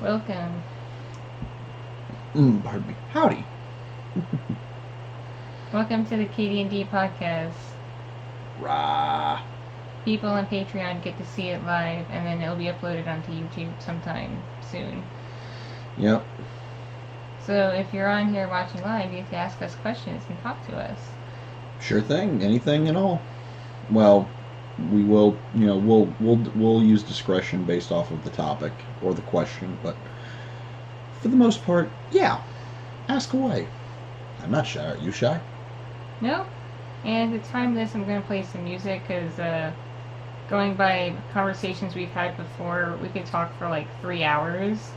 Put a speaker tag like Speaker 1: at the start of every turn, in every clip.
Speaker 1: Welcome.
Speaker 2: Pardon me. Howdy.
Speaker 1: Welcome to the KD&D podcast.
Speaker 2: Rah.
Speaker 1: People on Patreon get to see it live, and then it'll be uploaded onto YouTube sometime soon.
Speaker 2: Yep.
Speaker 1: So if you're on here watching live, you have to ask us questions and talk to us.
Speaker 2: Sure thing. Anything at all. Well, we will. We'll use discretion based off of the topic or the question, but for the most part, yeah. Ask away. I'm not shy. Are you shy?
Speaker 1: No? And to time this, I'm going to play some music because going by conversations we've had before, we could talk for like 3 hours.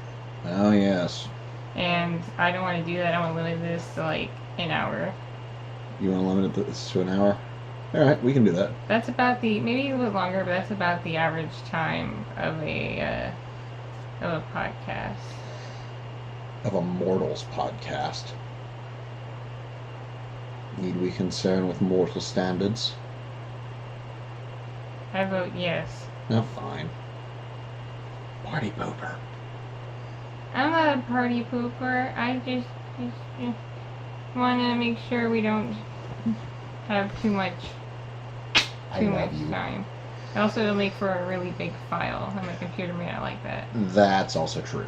Speaker 2: Oh, yes.
Speaker 1: And I don't want to do that. I want to limit this to like an hour.
Speaker 2: You want to limit this to an hour? All right, we can do that.
Speaker 1: That's about maybe a little longer, but that's about the average time of a podcast.
Speaker 2: Of a mortal's podcast. Need we concern with mortal standards?
Speaker 1: I vote yes.
Speaker 2: No, fine. Party pooper.
Speaker 1: I'm not a party pooper. I just want to make sure we don't have too much time. Also, it'll make for a really big file, and my computer may not like that.
Speaker 2: That's also true.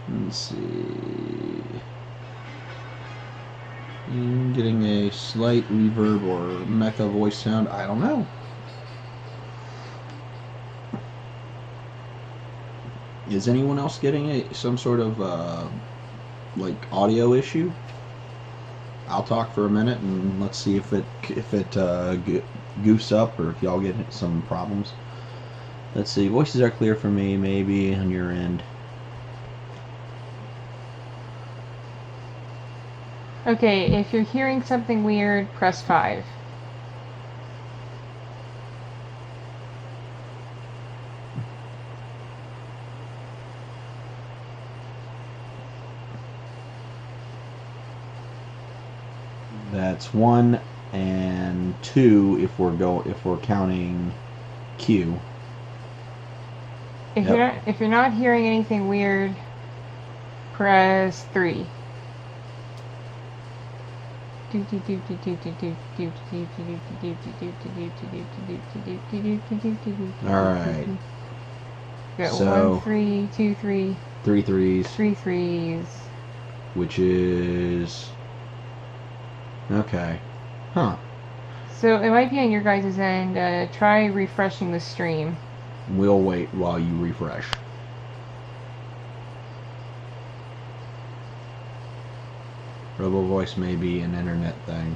Speaker 2: Let's see. Getting a slight reverb or mecha voice sound. I don't know. Is anyone else getting some sort of like audio issue? I'll talk for a minute and let's see if it goofs up or if y'all get some problems. Let's see. Voices are clear for me. Maybe on your end.
Speaker 1: Okay, if you're hearing something weird, press 5.
Speaker 2: That's 1 and 2 if we're counting Q.
Speaker 1: If you're not hearing anything weird, press 3.
Speaker 2: Alright.
Speaker 1: So 1 3 2 3
Speaker 2: 3 threes.
Speaker 1: 3 threes.
Speaker 2: Which is okay. Huh.
Speaker 1: So it might be on your guys' end. Try refreshing the stream.
Speaker 2: We'll wait while you refresh. Robo voice may be an internet thing.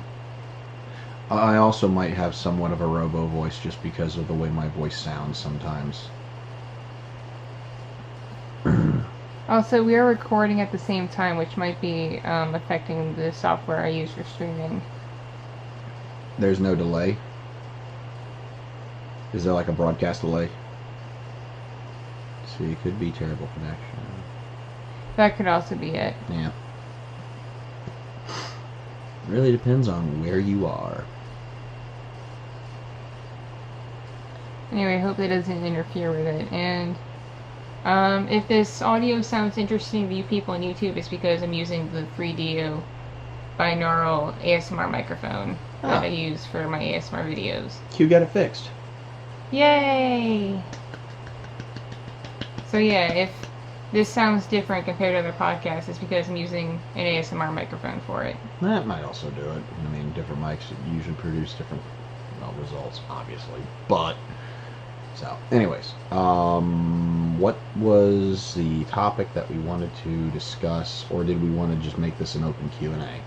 Speaker 2: I also might have somewhat of a robo voice just because of the way my voice sounds sometimes.
Speaker 1: Also, we are recording at the same time, which might be affecting the software I use for streaming.
Speaker 2: There's no delay? Is there like a broadcast delay? See, it could be terrible connection.
Speaker 1: That could also be it.
Speaker 2: Yeah. Really depends on where you are.
Speaker 1: Anyway, I hope that doesn't interfere with it. And if this audio sounds interesting to you people on YouTube, it's because I'm using the 3D binaural ASMR microphone that I use for my ASMR videos.
Speaker 2: Q got it fixed.
Speaker 1: Yay! So yeah, if this sounds different compared to other podcasts, it's because I'm using an ASMR microphone for it.
Speaker 2: That might also do it. I mean, different mics usually produce different results, obviously. But, so, anyways. What was the topic that we wanted to discuss, or did we want to just make this an open Q&A?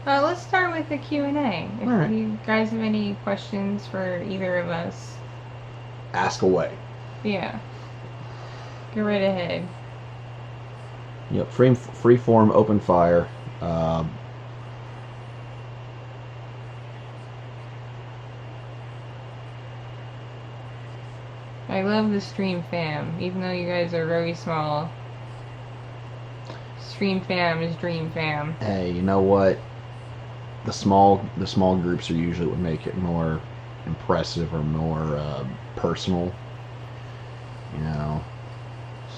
Speaker 1: Let's start with the Q&A. If
Speaker 2: All right.
Speaker 1: you guys have any questions for either of us.
Speaker 2: Ask away.
Speaker 1: Yeah. Go right ahead.
Speaker 2: Yep, free form, open fire.
Speaker 1: I love the stream fam, even though you guys are very small. Stream fam is dream fam.
Speaker 2: Hey, you know what? The small groups are usually what make it more impressive or more personal. You know,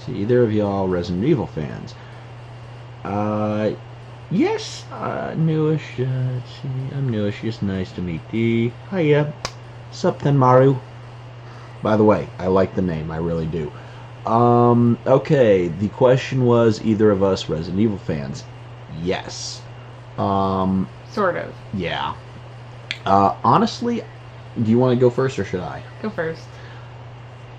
Speaker 2: see, either of y'all Resident Evil fans? Yes, newish. Let's see, I'm newish. Just nice to meet thee. Hiya. Sup then, Maru? By the way, I like the name. I really do. Okay. The question was, either of us Resident Evil fans? Yes.
Speaker 1: Sort of.
Speaker 2: Yeah. Honestly, do you want to go first or should I?
Speaker 1: Go first.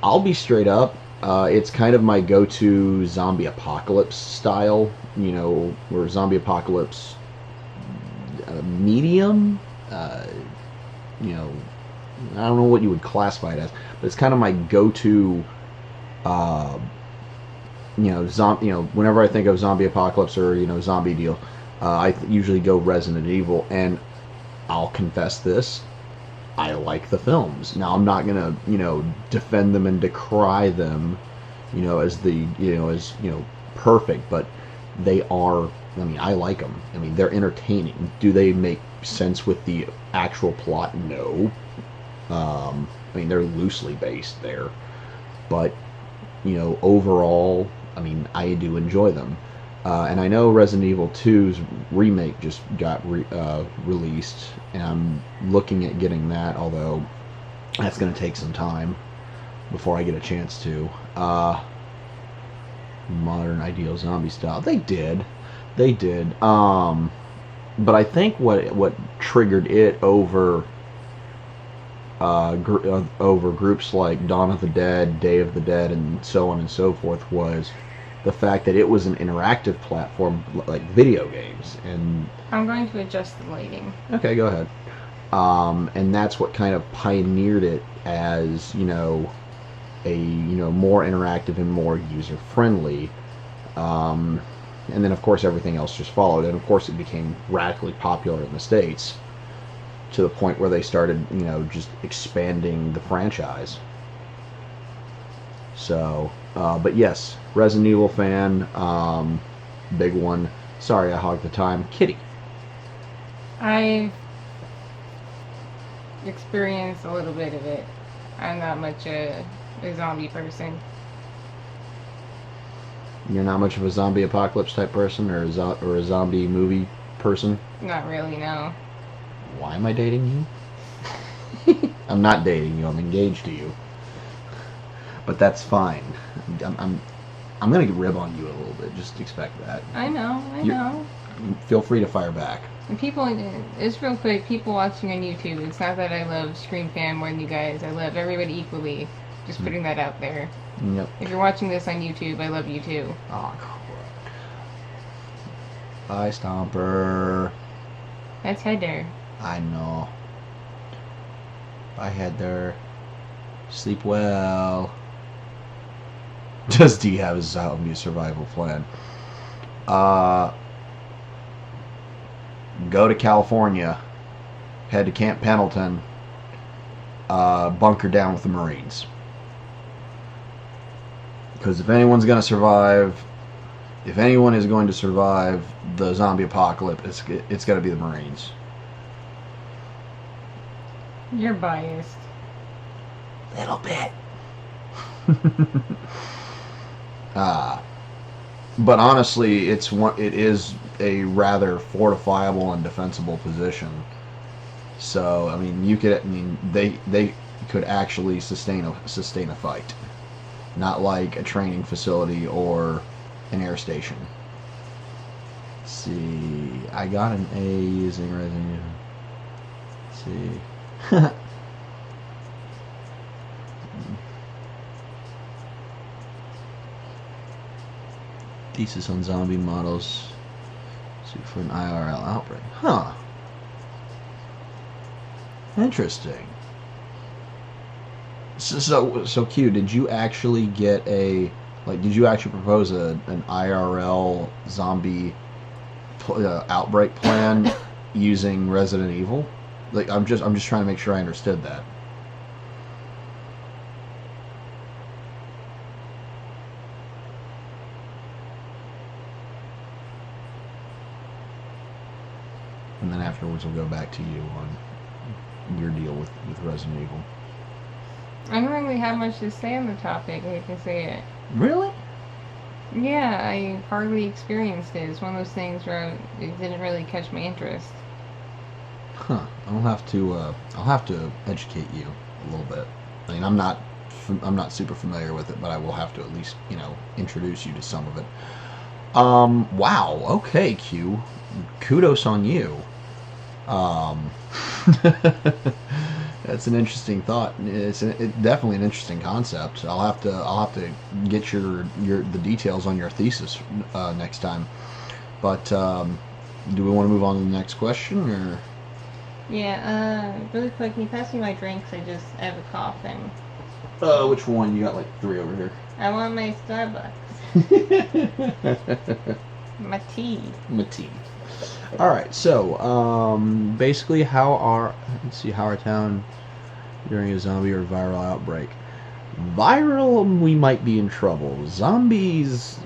Speaker 2: I'll be straight up. It's kind of my go-to zombie apocalypse style. You know, where zombie apocalypse medium. You know, I don't know what you would classify it as, but it's kind of my go-to. Whenever I think of zombie apocalypse or zombie deal, I usually go Resident Evil, and I'll confess this. I like the films. Now I'm not gonna, defend them and decry them, as perfect, but they are. I mean, I like them. I mean, they're entertaining. Do they make sense with the actual plot? No. I mean, they're loosely based there, but overall, I mean, I do enjoy them. And I know Resident Evil 2's remake just got released, and I'm looking at getting that, although that's going to take some time before I get a chance to. Modern ideal zombie style. They did. But I think what triggered it over groups like Dawn of the Dead, Day of the Dead, and so on and so forth was the fact that it was an interactive platform like video games. And
Speaker 1: I'm going to adjust the lighting.
Speaker 2: Okay, go ahead. And that's what kind of pioneered it as a more interactive and more user friendly. And then of course everything else just followed, and of course it became radically popular in the States to the point where they started just expanding the franchise. So, but yes, Resident Evil fan, big one. Sorry I hogged the time. Kitty.
Speaker 1: I've experienced a little bit of it. I'm not much a zombie person.
Speaker 2: You're not much of a zombie apocalypse type person, or a zombie movie person?
Speaker 1: Not really, no.
Speaker 2: Why am I dating you? I'm not dating you. I'm engaged to you. But that's fine. I'm gonna rib on you a little bit. Just expect that.
Speaker 1: I know.
Speaker 2: Feel free to fire back.
Speaker 1: And people, it's real quick. People watching on YouTube. It's not that I love Scream Fan more than you guys. I love everybody equally. Just putting that out there.
Speaker 2: Yep.
Speaker 1: If you're watching this on YouTube, I love you too.
Speaker 2: Oh, crap. Bye, Stomper.
Speaker 1: That's Heather.
Speaker 2: I know. Bye, Heather. Sleep well. Does D have a zombie survival plan? Go to California. Head to Camp Pendleton. Bunker down with the Marines. Because if anyone's going to survive, if anyone is going to survive the zombie apocalypse, it's got to be the Marines.
Speaker 1: You're biased.
Speaker 2: Little bit. But honestly, it is a rather fortifiable and defensible position. So I mean, they could actually sustain a fight, not like a training facility or an air station. Let's see, I got an A using Resident Evil. Let's see. Thesis on zombie models suited for an IRL outbreak. Huh. Interesting. So Q, did you actually get did you actually propose an IRL zombie outbreak plan using Resident Evil? Like, I'm just trying to make sure I understood that. And then afterwards we'll go back to you on your deal with Resident Evil.
Speaker 1: I don't really have much to say on the topic. I hate to say it.
Speaker 2: Really?
Speaker 1: Yeah, I hardly experienced it. It's one of those things where it didn't really catch my interest.
Speaker 2: Huh. I'll have to educate you a little bit. I mean, I'm not super familiar with it, but I will have to at least, introduce you to some of it. Wow. Okay, Q. Kudos on you. Um, that's an interesting thought. It's definitely an interesting concept. I'll have to get the details on your thesis next time. But do we want to move on to the next question, or?
Speaker 1: Yeah, really quick, can you pass me my drinks? I have a cough and
Speaker 2: Which one? You got like 3 over here.
Speaker 1: I want my Starbucks. My tea.
Speaker 2: My tea. All right. So, basically, how our town during a zombie or viral outbreak. Viral, we might be in trouble. Zombies,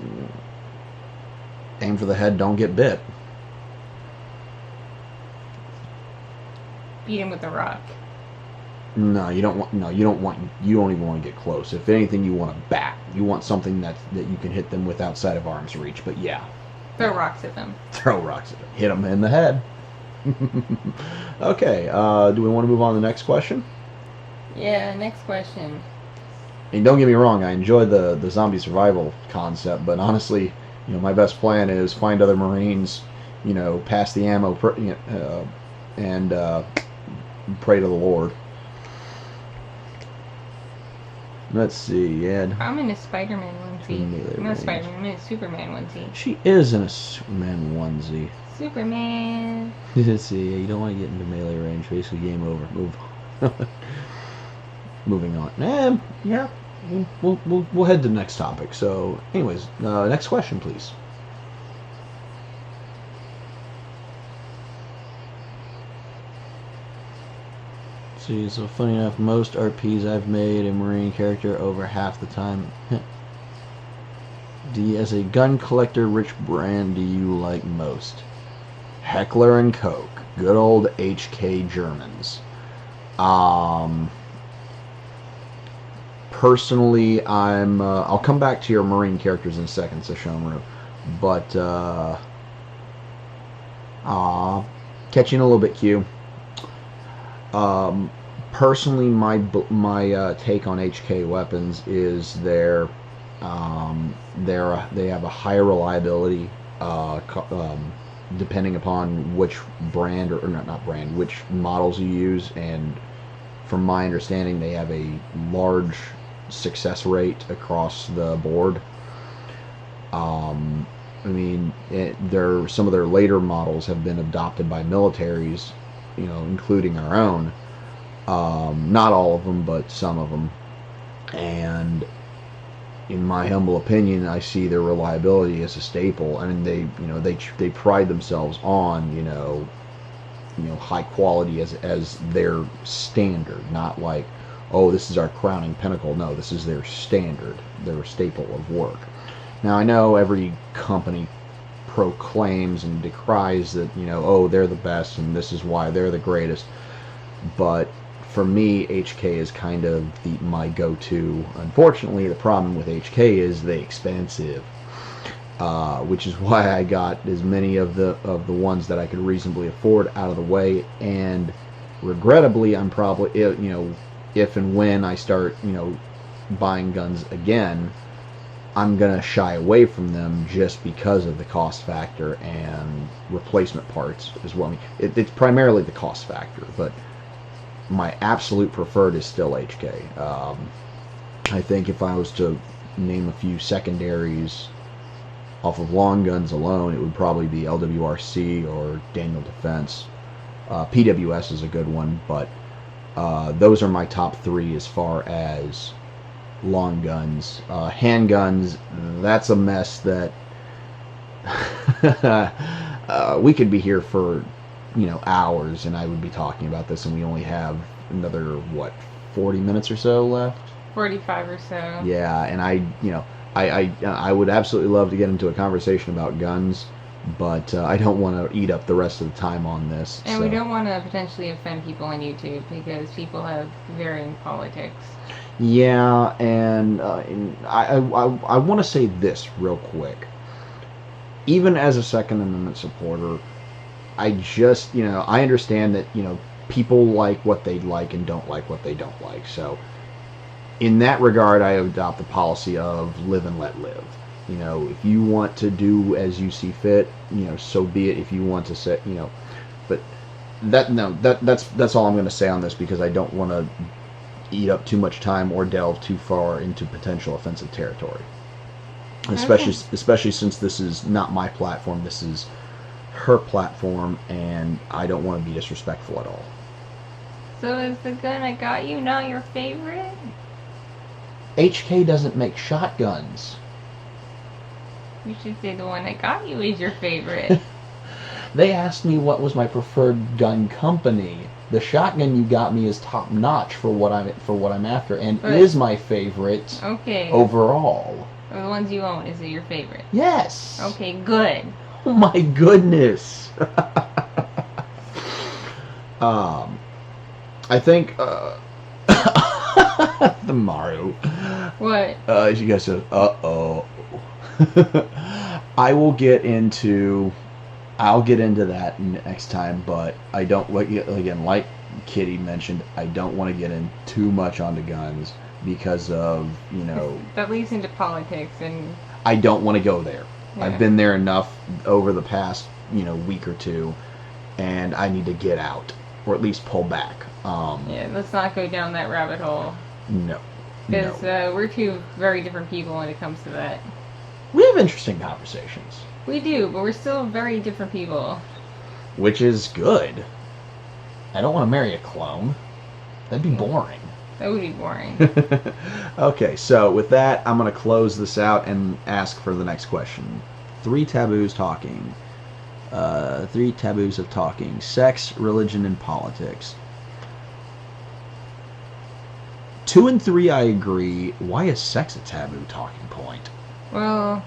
Speaker 2: aim for the head, don't get bit.
Speaker 1: Beat him with a rock.
Speaker 2: No, you don't want. No, you don't want. You don't even want to get close. If anything, you want a bat. You want something that you can hit them with outside of arm's reach. But yeah,
Speaker 1: throw rocks at them.
Speaker 2: Throw rocks at them. Hit them in the head. Okay. Do we want to move on to the next question?
Speaker 1: Yeah. Next question.
Speaker 2: And don't get me wrong, I enjoy the zombie survival concept, but honestly, my best plan is find other Marines, pass the ammo, and pray to the Lord. Let's see, Ed.
Speaker 1: I'm in a Spider-Man onesie. I'm not Spider-Man, I'm in a Superman onesie.
Speaker 2: She is in a Superman onesie.
Speaker 1: Superman.
Speaker 2: Let's see, you don't want to get into melee range. Basically, game over. Move. Moving on. Yeah, we'll head to the next topic. So, anyways, next question, please. See, so funny enough, most RPs I've made a Marine character over half the time. As a gun collector, which brand do you like most? Heckler and Koch. Good old HK Germans. Personally, I'll come back to your Marine characters in a second, so Shomru. But, catching a little bit, Q. Personally, my take on HK weapons is they have a higher reliability, depending upon which brand or not brand, which models you use, and from my understanding, they have a large success rate across the board. Some of their later models have been adopted by militaries, including our own. Not all of them, but some of them. And in my humble opinion, I see their reliability as a staple. I mean, they pride themselves on, high quality as their standard, not like, oh, this is our crowning pinnacle. No, this is their standard, their staple of work. Now, I know every company proclaims and decries that, oh, they're the best and this is why they're the greatest. But for me, HK is kind of my go-to. Unfortunately, the problem with HK is they're expensive, which is why I got as many of the ones that I could reasonably afford out of the way. And regrettably, I'm probably, if and when I start, buying guns again, I'm gonna shy away from them just because of the cost factor and replacement parts as well. I mean, it's primarily the cost factor, but my absolute preferred is still HK. I think if I was to name a few secondaries off of long guns alone, it would probably be LWRC or Daniel Defense. PWS is a good one, but those are my top 3 as far as long guns. Handguns, that's a mess that we could be here for hours, and I would be talking about this, and we only have another 40 minutes or so left.
Speaker 1: 45 or so.
Speaker 2: Yeah, and I would absolutely love to get into a conversation about guns, but I don't want to eat up the rest of the time on this.
Speaker 1: And we don't want to potentially offend people on YouTube because people have varying politics.
Speaker 2: Yeah, and I want to say this real quick. Even as a Second Amendment supporter, I just, I understand that, people like what they like and don't like what they don't like. So, in that regard, I adopt the policy of live and let live. If you want to do as you see fit, so be it. If you want to say, but that's all I'm going to say on this because I don't want to eat up too much time or delve too far into potential offensive territory. Especially since this is not my platform, this is her platform, and I don't want to be disrespectful at all.
Speaker 1: So is the gun I got you not your favorite?
Speaker 2: HK doesn't make shotguns.
Speaker 1: You should say the one I got you is your favorite.
Speaker 2: They asked me what was my preferred gun company. The shotgun you got me is top notch for what I'm after, and is my favorite.
Speaker 1: Okay.
Speaker 2: Overall.
Speaker 1: The ones you own, is it your favorite?
Speaker 2: Yes.
Speaker 1: Okay, good.
Speaker 2: Oh my goodness. I think the Mario.
Speaker 1: What?
Speaker 2: You guys said, uh-oh. I'll get into that next time, but I don't, again, like Kitti mentioned, I don't want to get in too much onto guns because of,
Speaker 1: That leads into politics, and
Speaker 2: I don't want to go there.
Speaker 1: Yeah.
Speaker 2: I've been there enough over the past, week or two, and I need to get out, or at least pull back.
Speaker 1: Yeah, let's not go down that rabbit hole.
Speaker 2: No.
Speaker 1: Because we're two very different people when it comes to that.
Speaker 2: We have interesting conversations.
Speaker 1: We do, but we're still very different people.
Speaker 2: Which is good. I don't want to marry a clone. That'd be boring.
Speaker 1: That would be boring.
Speaker 2: Okay, so with that, I'm going to close this out and ask for the next question. 3 taboos talking. 3 taboos of talking. Sex, religion, and politics. 2 and 3, I agree. Why is sex a taboo talking point?
Speaker 1: Well,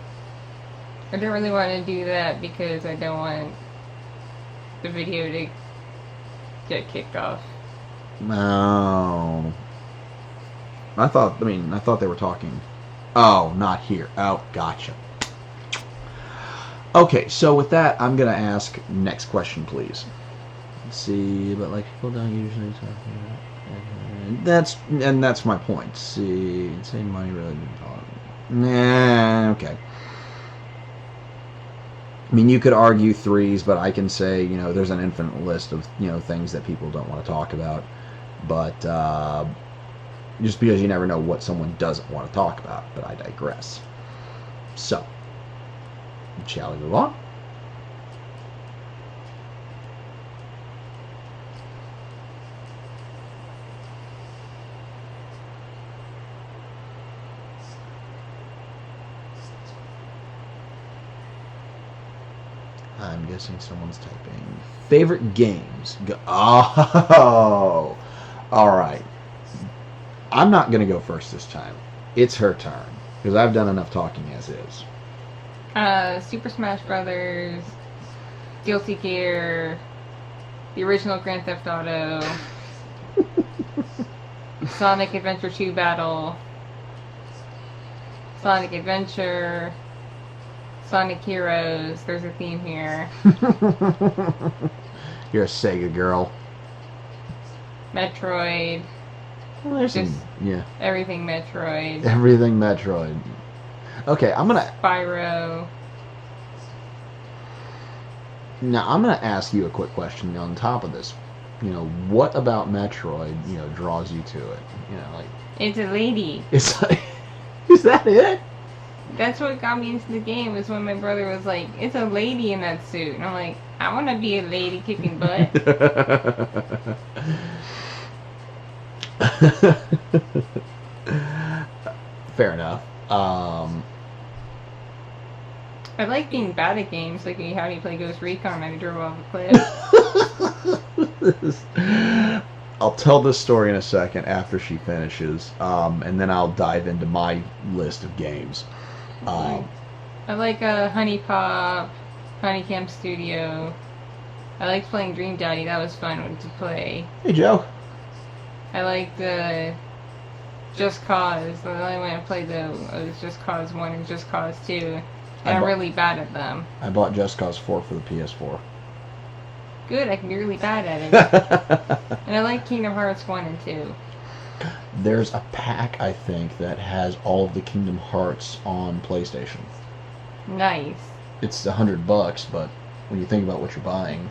Speaker 1: I don't really want to do that because I don't want the video to get kicked off.
Speaker 2: No. I thought they were talking. Oh, not here. Oh, gotcha. Okay, so with that, I'm going to ask next question, please. Let's see, but like people don't usually talk about. That's my point. Let's see, insane money really. Nah, okay. I mean, you could argue 3s, but I can say, there's an infinite list of, things that people don't want to talk about. But just because you never know what someone doesn't want to talk about, but I digress. So, shall we move on? I'm guessing someone's typing. Favorite games? Oh! Alright. I'm not going to go first this time. It's her turn. Because I've done enough talking as is.
Speaker 1: Super Smash Brothers, Guilty Gear, the original Grand Theft Auto, Sonic Adventure 2 Battle, Sonic Adventure, Sonic Heroes. There's a theme here.
Speaker 2: You're a Sega girl.
Speaker 1: Metroid.
Speaker 2: Well, there's
Speaker 1: just
Speaker 2: yeah.
Speaker 1: Everything Metroid.
Speaker 2: Everything Metroid. Okay, I'm gonna.
Speaker 1: Spyro.
Speaker 2: Now I'm gonna ask you a quick question on top of this. What about Metroid? Draws you to it? Like.
Speaker 1: It's a lady.
Speaker 2: It's like. Is that it?
Speaker 1: That's what got me into the game, was when my brother was like, it's a lady in that suit. And I'm like, I want to be a lady kicking butt.
Speaker 2: Fair enough.
Speaker 1: I like being bad at games, like when you had me play Ghost Recon and I drove off a cliff.
Speaker 2: I'll tell this story in a second after she finishes, and then I'll dive into my list of games.
Speaker 1: I like Honey Pop, Honeycamp Studio. I liked playing Dream Daddy. That was fun to play.
Speaker 2: Hey, Joe.
Speaker 1: I liked Just Cause. The only one I played though was Just Cause 1 and Just Cause 2.
Speaker 2: I
Speaker 1: And I'm
Speaker 2: bought-
Speaker 1: really bad at them.
Speaker 2: I bought Just Cause 4 for the PS4.
Speaker 1: Good, I can be really bad at it. And I like Kingdom Hearts 1 and 2.
Speaker 2: There's a pack, I think, that has all of the Kingdom Hearts on PlayStation.
Speaker 1: Nice.
Speaker 2: It's $100, but when you think about what you're buying,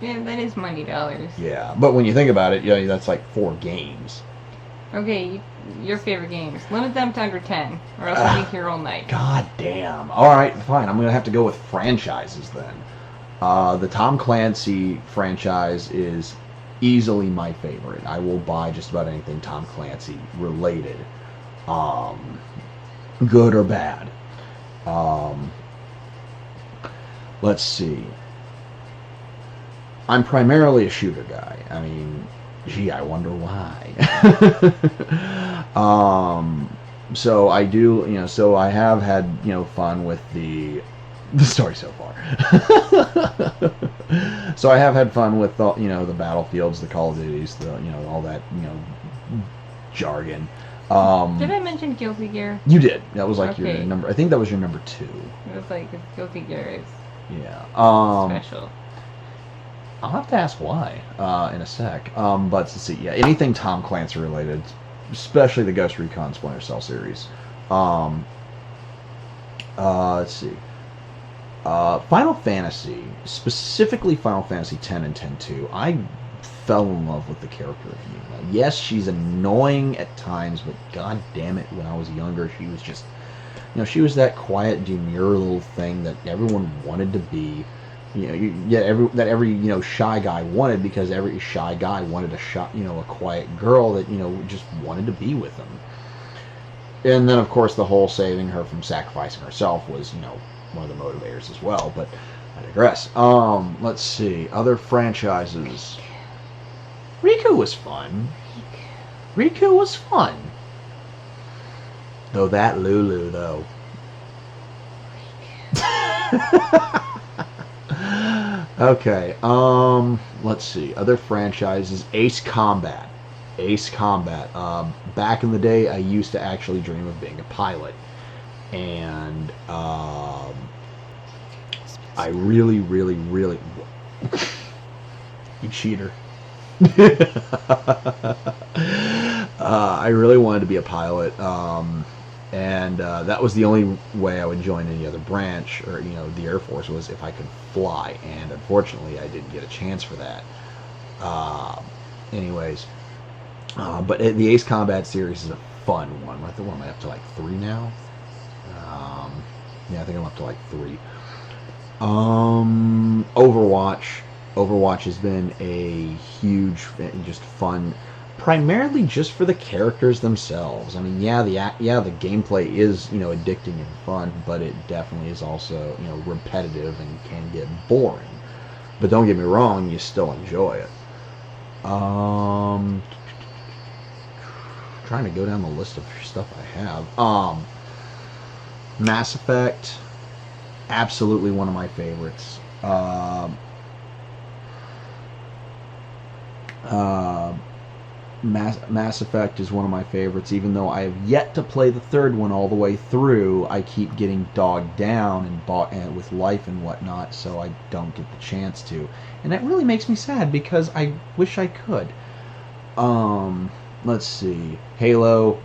Speaker 1: Yeah, that is money dollars.
Speaker 2: yeah. But when you think about it, yeah, that's like 4 games.
Speaker 1: Okay, your favorite games. Limit them to under 10, or else I'll be here all night.
Speaker 2: God damn. All right, fine. I'm gonna have to go with franchises then. The Tom Clancy franchise is easily my favorite. I will buy just about anything Tom Clancy related, good or bad. Let's see. I'm primarily a shooter guy. I mean, gee, I wonder why. So I do, so I have had, fun with the story so far. So I have had fun with the, the Battlefields, the Call of Duties, the, all that, jargon.
Speaker 1: Did I mention Guilty Gear?
Speaker 2: You did. That was like your
Speaker 1: Okay.
Speaker 2: number. I think that was your number 2.
Speaker 1: It was like, Guilty Gear is
Speaker 2: Yeah.
Speaker 1: special.
Speaker 2: I'll have to ask why in a sec. But let's see. Yeah, anything Tom Clancy related, especially the Ghost Recon Splinter Cell series. Let's see. Final Fantasy, specifically Final Fantasy X and X-2, I fell in love with the character of Yuna. Yes, she's annoying at times, but god damn it, when I was younger, she was just, she was that quiet, demure little thing that everyone wanted to be. Every shy guy wanted, because every shy guy wanted a quiet girl that just wanted to be with him. And then of course the whole saving her from sacrificing herself was one of the motivators as well. But I digress. Let's see, other franchises. Riku was fun. Though that Lulu though. Okay, let's see. Other franchises. Ace Combat. Back in the day, I used to actually dream of being a pilot. And, I really... You cheater. I really wanted to be a pilot. And that was the only way I would join any other branch, or the Air Force, was if I could fly. And unfortunately, I didn't get a chance for that. Anyways, but the Ace Combat series is a fun one. I think am I up to like 3 now? Yeah, I think I'm up to like 3. Overwatch has been a huge, just fun. Primarily just for the characters themselves. I mean, the gameplay is, addicting and fun, but it definitely is also, repetitive and can get boring. But don't get me wrong, you still enjoy it. Trying to go down the list of stuff I have. Mass Effect, absolutely one of my favorites. Mass Effect is one of my favorites, even though I have yet to play the 3rd one all the way through. I keep getting bogged down and with life and whatnot, so I don't get the chance to. And that really makes me sad, because I wish I could. Let's see. Halo,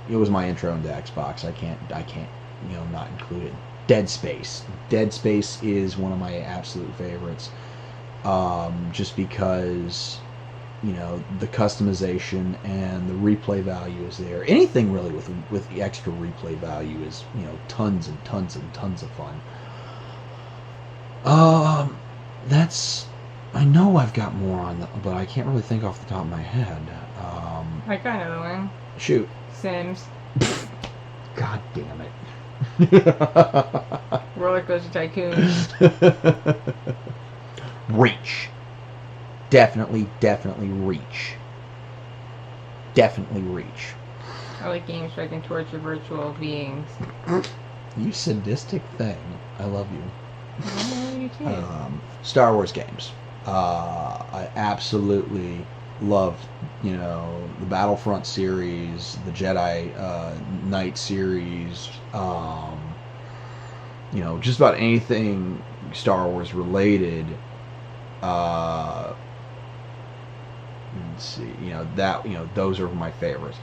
Speaker 2: it was my intro into Xbox. I can't not include it. Dead Space is one of my absolute favorites. Just because the customization and the replay value is there. Anything really with the extra replay value is tons and tons and tons of fun. I know I've got more on that, but I can't really think off the top of my head.
Speaker 1: I got another one.
Speaker 2: Shoot.
Speaker 1: Sims.
Speaker 2: God damn it.
Speaker 1: Roller Coaster Tycoon.
Speaker 2: Reach. Definitely Reach. Definitely Reach.
Speaker 1: I like games where I can torture virtual beings.
Speaker 2: You sadistic thing. I love you.
Speaker 1: Oh, you too.
Speaker 2: Star Wars games. I absolutely Love, the Battlefront series, the Jedi Knight series, just about anything Star Wars related. Let's see, those are my favorites.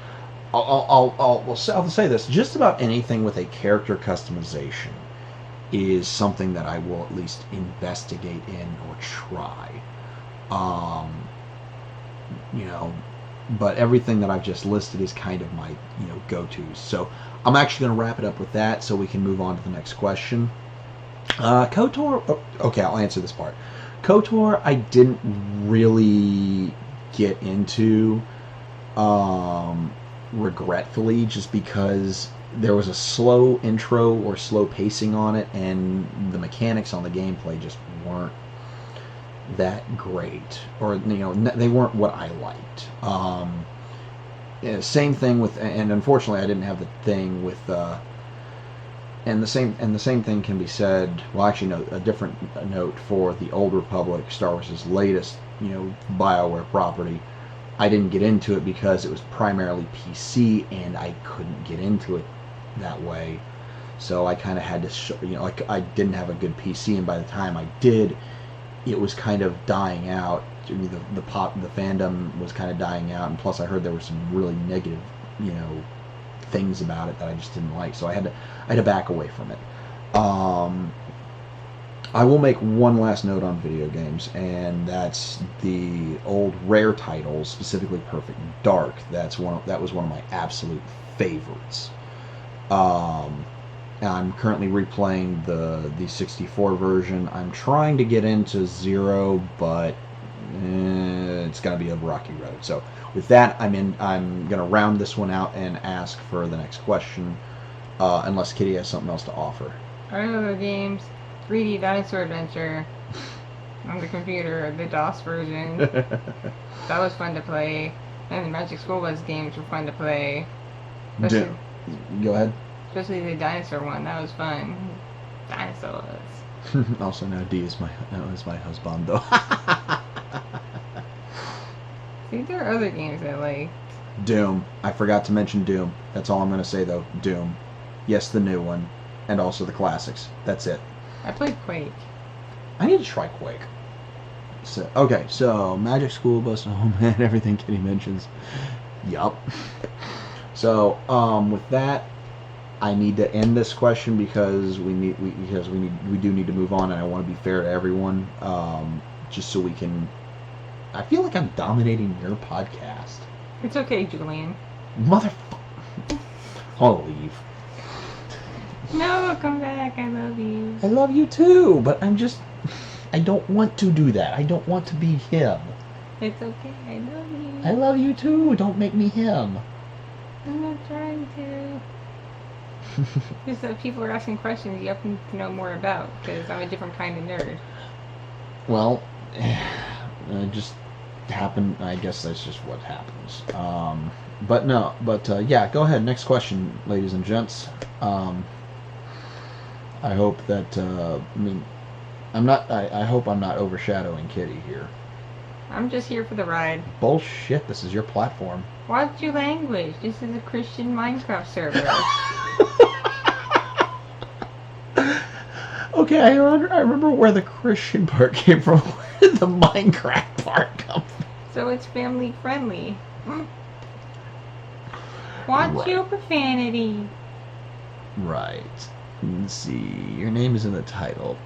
Speaker 2: I'll say this: just about anything with a character customization is something that I will at least investigate in or try. Um, but everything that I've just listed is kind of my go-tos. So I'm actually going to wrap it up with that, so we can move on to the next question. Kotor. Okay, I'll answer this part. Kotor, I didn't really get into, regretfully, just because there was a slow intro or slow pacing on it, and the mechanics on the gameplay just weren't that great, or they weren't what I liked. Same thing with, and unfortunately, I didn't have the thing with. And the same thing can be said. Well, actually, no. A different note for the Old Republic, Star Wars' latest, BioWare property. I didn't get into it because it was primarily PC, and I couldn't get into it that way. So I kind of had to, I didn't have a good PC, and by the time I did, it was kind of dying out. The fandom was kind of dying out, and plus I heard there were some really negative, things about it that I just didn't like. So I had to back away from it. I will make one last note on video games, and that's the old Rare titles, specifically Perfect Dark. That was one of my absolute favorites. I'm currently replaying the 64 version. I'm trying to get into Zero, but it's going to be a rocky road. So with that, I'm going to round this one out and ask for the next question, unless Kitty has something else to offer.
Speaker 1: I know the games. 3D Dinosaur Adventure on the computer, the DOS version. That was fun to play. And the Magic School Bus games were fun to play.
Speaker 2: Go ahead.
Speaker 1: Especially the dinosaur one. That was fun. Dinosaurs.
Speaker 2: Also, now D is my husband, though.
Speaker 1: See, there are other games I like.
Speaker 2: Doom. I forgot to mention Doom. That's all I'm going to say, though. Doom. Yes, the new one. And also the classics. That's it.
Speaker 1: I played Quake.
Speaker 2: I need to try Quake. So Magic School Bus, oh man, everything Kitty mentions. Yup. So, with that, I need to end this question because we do need to move on, and I want to be fair to everyone. Just so we can. I feel like I'm dominating your podcast.
Speaker 1: It's okay, Julian.
Speaker 2: Motherfucker. I'll leave.
Speaker 1: No, come back. I love you.
Speaker 2: I love you too, but I don't want to do that. I don't want to be him.
Speaker 1: It's okay. I love you.
Speaker 2: I love you too. Don't make me him.
Speaker 1: I'm not trying to. Just that people are asking questions you happen to know more about, because I'm a different kind of nerd.
Speaker 2: Well, it just happened. I guess that's just what happens. Yeah, go ahead. Next question, ladies and gents. I hope that, I hope I'm not overshadowing Kitty here.
Speaker 1: I'm just here for the ride.
Speaker 2: Bullshit, this is your platform.
Speaker 1: Watch your language. This is a Christian Minecraft server.
Speaker 2: Okay, I remember where the Christian part came from. Where did the Minecraft part come from?
Speaker 1: So it's family friendly. Watch your profanity.
Speaker 2: Right. Let's see. Your name is in the title.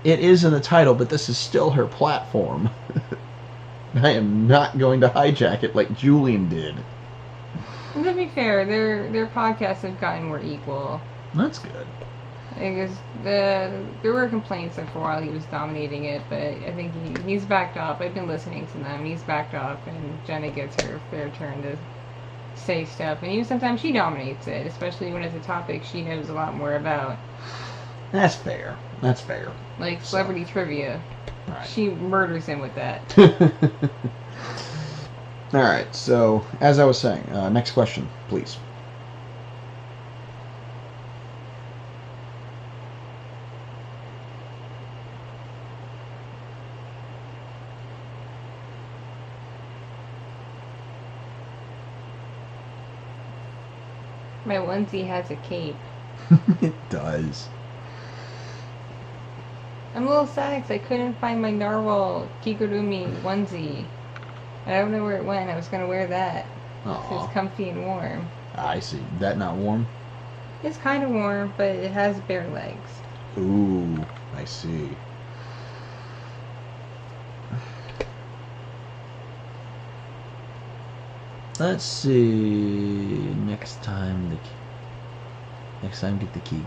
Speaker 2: It is in the title, but this is still her platform. I am not going to hijack it like Julian did.
Speaker 1: And to be fair, their podcasts have gotten more equal.
Speaker 2: That's good.
Speaker 1: Because there were complaints that for a while he was dominating it, but I think he's backed off. I've been listening to them. He's backed off, and Jenna gets her fair turn to say stuff. And even sometimes she dominates it, especially when it's a topic she knows a lot more about.
Speaker 2: That's fair. That's fair.
Speaker 1: Like celebrity trivia.
Speaker 2: Right.
Speaker 1: She murders him with that.
Speaker 2: Alright, so as I was saying, next question, please.
Speaker 1: My onesie has a cape.
Speaker 2: It does.
Speaker 1: I'm a little sad because I couldn't find my narwhal kigurumi onesie. I don't know where it went. I was going to wear that.
Speaker 2: Aw.
Speaker 1: It's comfy and warm.
Speaker 2: I see. That not warm?
Speaker 1: It's kind of warm, but it has bare legs.
Speaker 2: Ooh, I see. Let's see. Next time get the Kigu.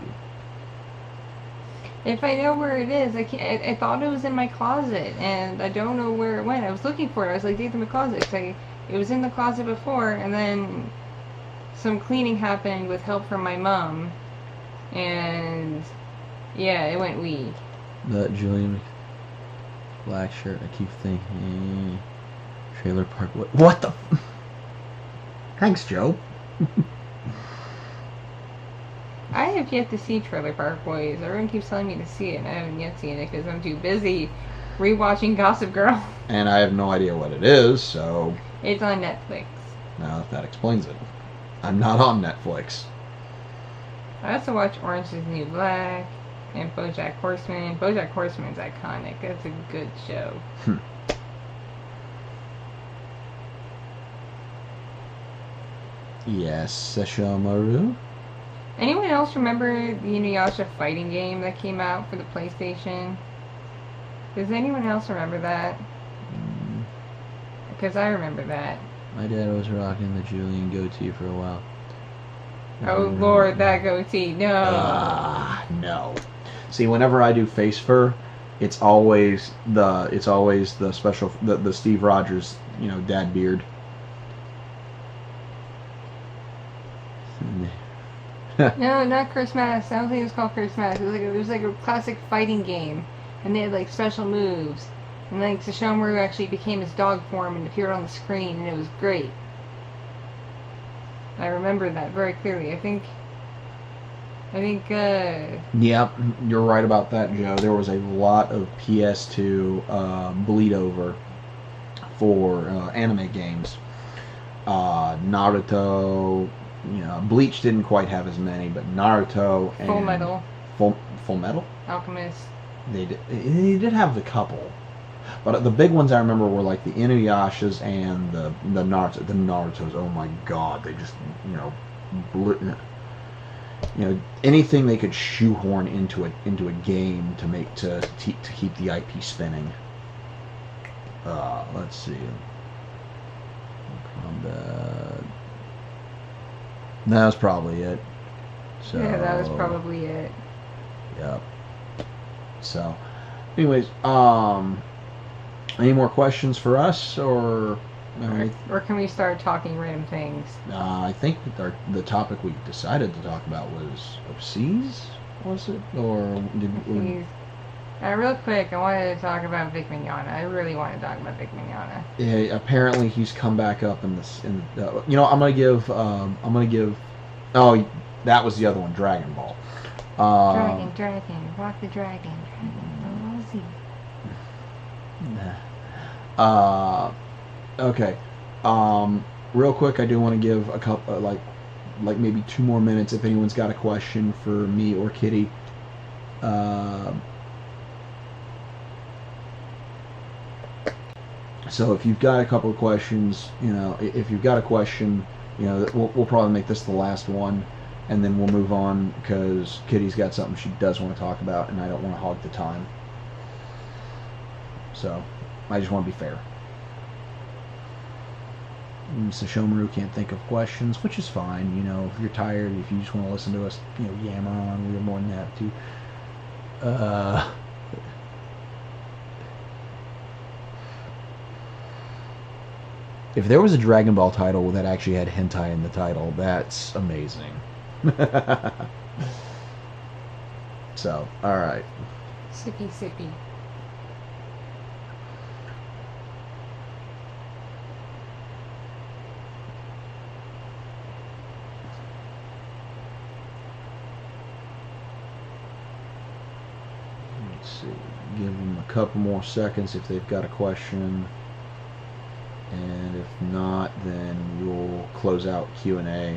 Speaker 1: If I know where it is, I thought it was in my closet, and I don't know where it went. I was looking for it. I was like, dig through my closet. It was in the closet before, and then some cleaning happened with help from my mom, and yeah, it went wee.
Speaker 2: That Julian black shirt. I keep thinking trailer park. What the? Thanks, Joe.
Speaker 1: I have yet to see Trailer Park Boys. Everyone keeps telling me to see it, and I haven't yet seen it because I'm too busy rewatching Gossip Girl.
Speaker 2: And I have no idea what it is, so...
Speaker 1: It's on Netflix.
Speaker 2: Now that explains it. I'm not on Netflix.
Speaker 1: I also watch Orange is the New Black and BoJack Horseman. BoJack Horseman's iconic. That's a good show.
Speaker 2: Yes, Sesshomaru.
Speaker 1: Anyone else remember the Inuyasha fighting game that came out for the PlayStation? Does anyone else remember that? Because I remember that.
Speaker 2: My dad was rocking the Julian goatee for a while.
Speaker 1: Oh Lord, that goatee! No.
Speaker 2: No. See, whenever I do face fur, it's always the special the Steve Rogers, dad beard.
Speaker 1: No, not Christmas. I don't think it was called Christmas. It was like a classic fighting game, and they had like special moves. And like Sesshomaru actually became his dog form and appeared on the screen, and it was great. I remember that very clearly. I think.
Speaker 2: Yep, you're right about that, Joe. There was a lot of PS2 bleed over for anime games. Naruto. Bleach didn't quite have as many, but Naruto and
Speaker 1: Full Metal.
Speaker 2: Full Metal.
Speaker 1: Alchemist.
Speaker 2: They did have a couple, but the big ones I remember were like the Inuyashas and the Naruto. The Narutos. Oh my God! They just anything they could shoehorn into a game to keep the IP spinning. Let's see. Combat. That was probably it. So,
Speaker 1: Yeah, that was probably it.
Speaker 2: Yep. So, anyways, any more questions for us, or
Speaker 1: can we start talking random things?
Speaker 2: I think the topic we decided to talk about was overseas, was it, or did we?
Speaker 1: Real quick, I wanted to talk about Vic Mignogna. I really want to talk about Vic Mignogna.
Speaker 2: Yeah, apparently he's come back up in this. I'm gonna give. Oh, that was the other one, Dragon Ball.
Speaker 1: Dragon, rock the dragon.
Speaker 2: Okay. Real quick, I do want to give a couple, like maybe 2 more minutes if anyone's got a question for me or Kitty. So if you've got a couple of questions, if you've got a question, we'll probably make this the last one, and then we'll move on because Kitty's got something she does want to talk about, and I don't want to hog the time. So I just want to be fair. Sesshomaru can't think of questions, which is fine. If you're tired, if you just want to listen to us, yammer on, we're more than happy to. If there was a Dragon Ball title that actually had hentai in the title, that's amazing. So, alright.
Speaker 1: Sippy.
Speaker 2: Let's see. Give them a couple more seconds if they've got a question. And if not, then we'll close out Q&A.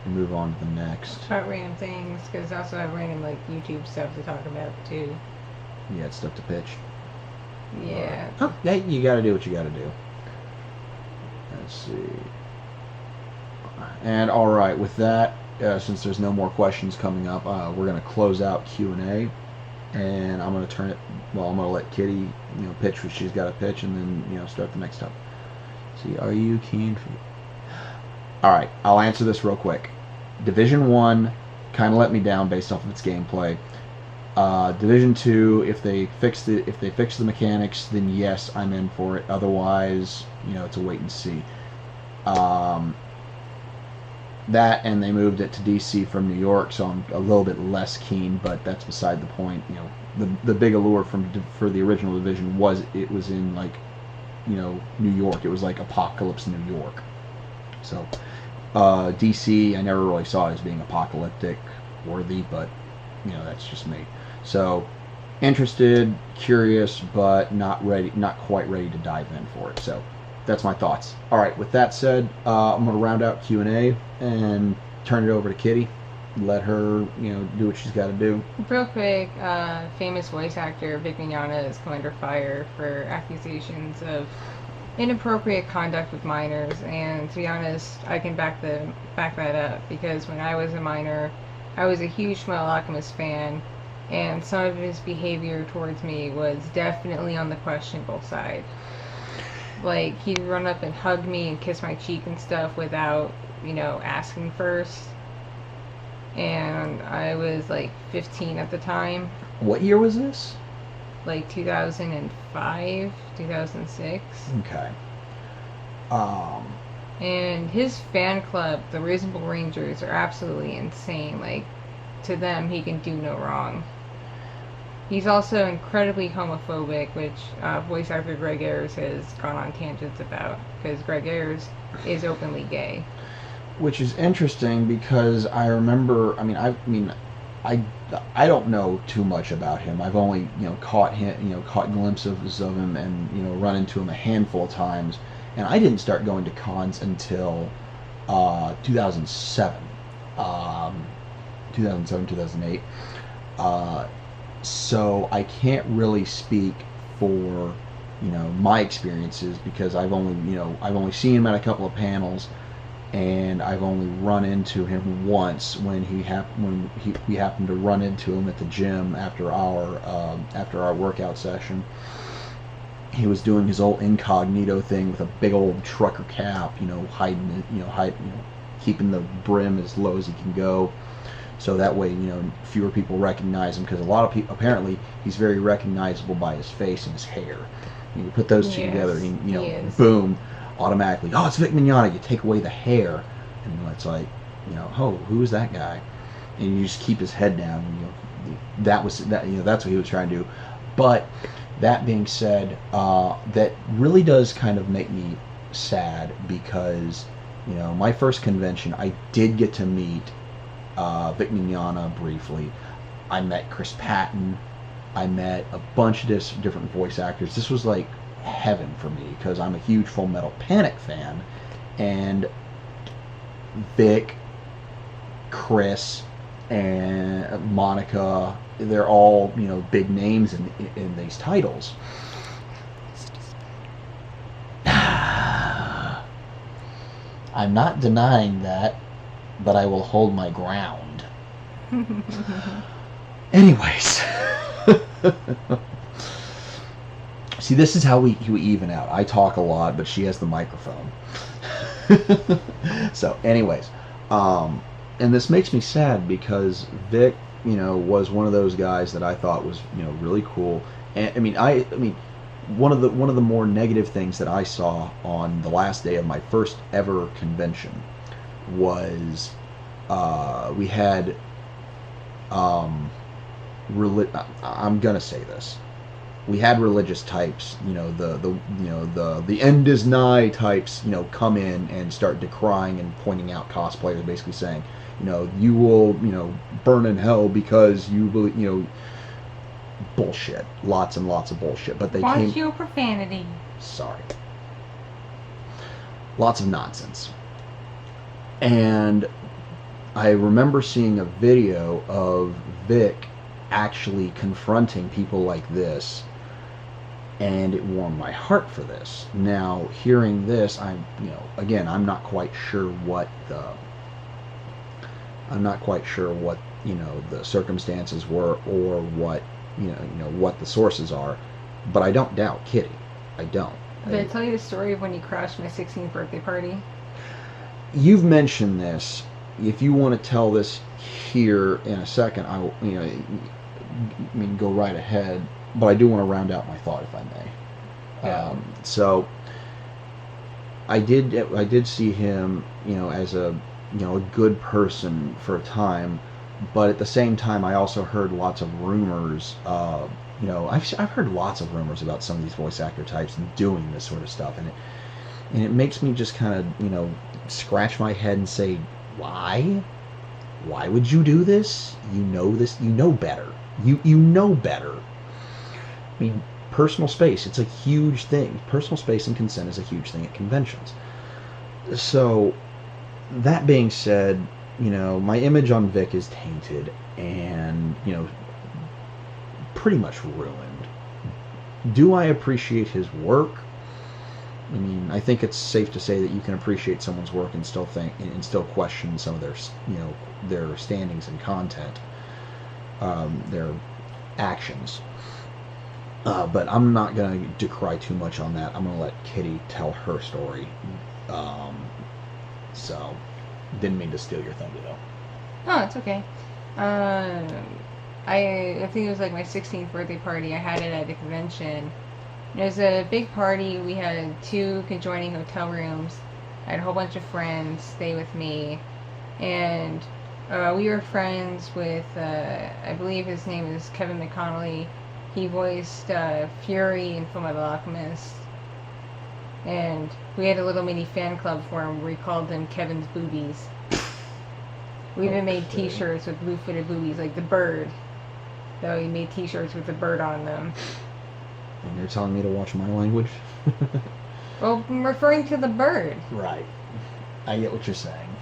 Speaker 2: and move on to the next.
Speaker 1: About random things, because I also have random like YouTube stuff to talk about too.
Speaker 2: You got stuff to pitch.
Speaker 1: Yeah.
Speaker 2: Oh, hey, you got to do what you got to do. Let's see. And all right, with that, since there's no more questions coming up, we're going to close out Q&A, and I'm going to turn it. Well, I'm going to let Kitti, pitch what she's got to pitch, and then start the next topic. See, are you keen for? All right, I'll answer this real quick. Division 1 kind of let me down based off of its gameplay. Division 2, if they fix the mechanics, then yes, I'm in for it. Otherwise, it's a wait and see. That, and they moved it to DC from New York, so I'm a little bit less keen, but that's beside the point. The big allure for the original Division was it was in New York. It was like Apocalypse New York. So DC, I never really saw it as being apocalyptic worthy, but that's just me. So interested, curious, but not quite ready to dive in for it. So that's my thoughts. All right, with that said, I'm going to round out Q&A and turn it over to Kitti. Let her, do what she's got to do.
Speaker 1: Real quick, famous voice actor Vic Mignogna is come under fire for accusations of inappropriate conduct with minors, and to be honest, I can back that up, because when I was a minor, I was a huge Fullmetal Alchemist fan, and some of his behavior towards me was definitely on the questionable side. Like, he'd run up and hug me and kiss my cheek and stuff without, asking first. And I was like 15 at the time.
Speaker 2: What year was this?
Speaker 1: Like 2005, 2006.
Speaker 2: Okay.
Speaker 1: And his fan club, the Reasonable Rangers, are absolutely insane. Like, to them, he can do no wrong. He's also incredibly homophobic, which voice actor Greg Ayers has gone on tangents about, because Greg Ayers is openly gay.
Speaker 2: Which is interesting, because I remember, I don't know too much about him. I've only caught glimpses of him and run into him a handful of times, and I didn't start going to cons until 2007, 2008. So I can't really speak for my experiences, because I've only seen him at a couple of panels, and I've only run into him once when we happened to run into him at the gym after our workout session. He was doing his old incognito thing with a big old trucker cap, keeping the brim as low as he can go, so that way fewer people recognize him, because a lot of people, apparently he's very recognizable by his face and his hair. You put those two together, and boom, automatically, oh, it's Vic Mignogna. You take away the hair, and it's like, oh, who is that guy? And you just keep his head down. And, that's what he was trying to do. But that being said, that really does kind of make me sad, because my first convention, I did get to meet Vic Mignogna briefly. I met Chris Patton. I met a bunch of different voice actors. This was like heaven for me, because I'm a huge Full Metal Panic fan, and Vic, Chris, and Monica, they're all big names in these titles. I'm not denying that, but I will hold my ground. Anyways. See, this is how we even out. I talk a lot, but she has the microphone. So, anyways, and this makes me sad, because Vic, was one of those guys that I thought was, really cool. And I mean, one of the more negative things that I saw on the last day of my first ever convention was we had I'm gonna say this. We had religious types, the end is nigh types, come in and start decrying and pointing out cosplayers, basically saying, you will, burn in hell because you believe, bullshit, lots and lots of bullshit. But they
Speaker 1: Watch your profanity.
Speaker 2: Sorry. Lots of nonsense. And I remember seeing a video of Vic actually confronting people like this, and it warmed my heart for this. Now, hearing this, again, I'm not quite sure what the circumstances were, or what what the sources are, but I don't doubt Kitti. I don't.
Speaker 1: Did I tell you the story of when he crashed my 16th birthday party?
Speaker 2: You've mentioned this. If you want to tell this here in a second, go right ahead. But I do want to round out my thought, if I may.
Speaker 1: Yeah.
Speaker 2: So I did see him, as a good person for a time, but at the same time, I also heard lots of rumors. I've heard lots of rumors about some of these voice actor types doing this sort of stuff, and it makes me just kind of scratch my head and say, why? Why would you do this? You know this. You know better. You know better. I mean, personal space, it's a huge thing. Personal space and consent is a huge thing at conventions. So, that being said, my image on Vic is tainted and, pretty much ruined. Do I appreciate his work? I mean, I think it's safe to say that you can appreciate someone's work and still question some of their standings and content, their actions. But I'm not going to decry too much on that. I'm going to let Kitti tell her story. So, didn't mean to steal your thunder, though.
Speaker 1: Oh, it's okay. I think it was like my 16th birthday party. I had it at a convention. It was a big party. We had 2 conjoining hotel rooms. I had a whole bunch of friends stay with me. And we were friends with, I believe his name is Kevin McConnelly. He voiced Fury in Fullmetal Alchemist. And we had a little mini fan club for him where we called them Kevin's Boobies. We even made t-shirts with blue-footed boobies, like the bird. So we made t-shirts with the bird on them.
Speaker 2: And you're telling me to watch my language?
Speaker 1: Well, I'm referring to the bird.
Speaker 2: Right. I get what you're saying.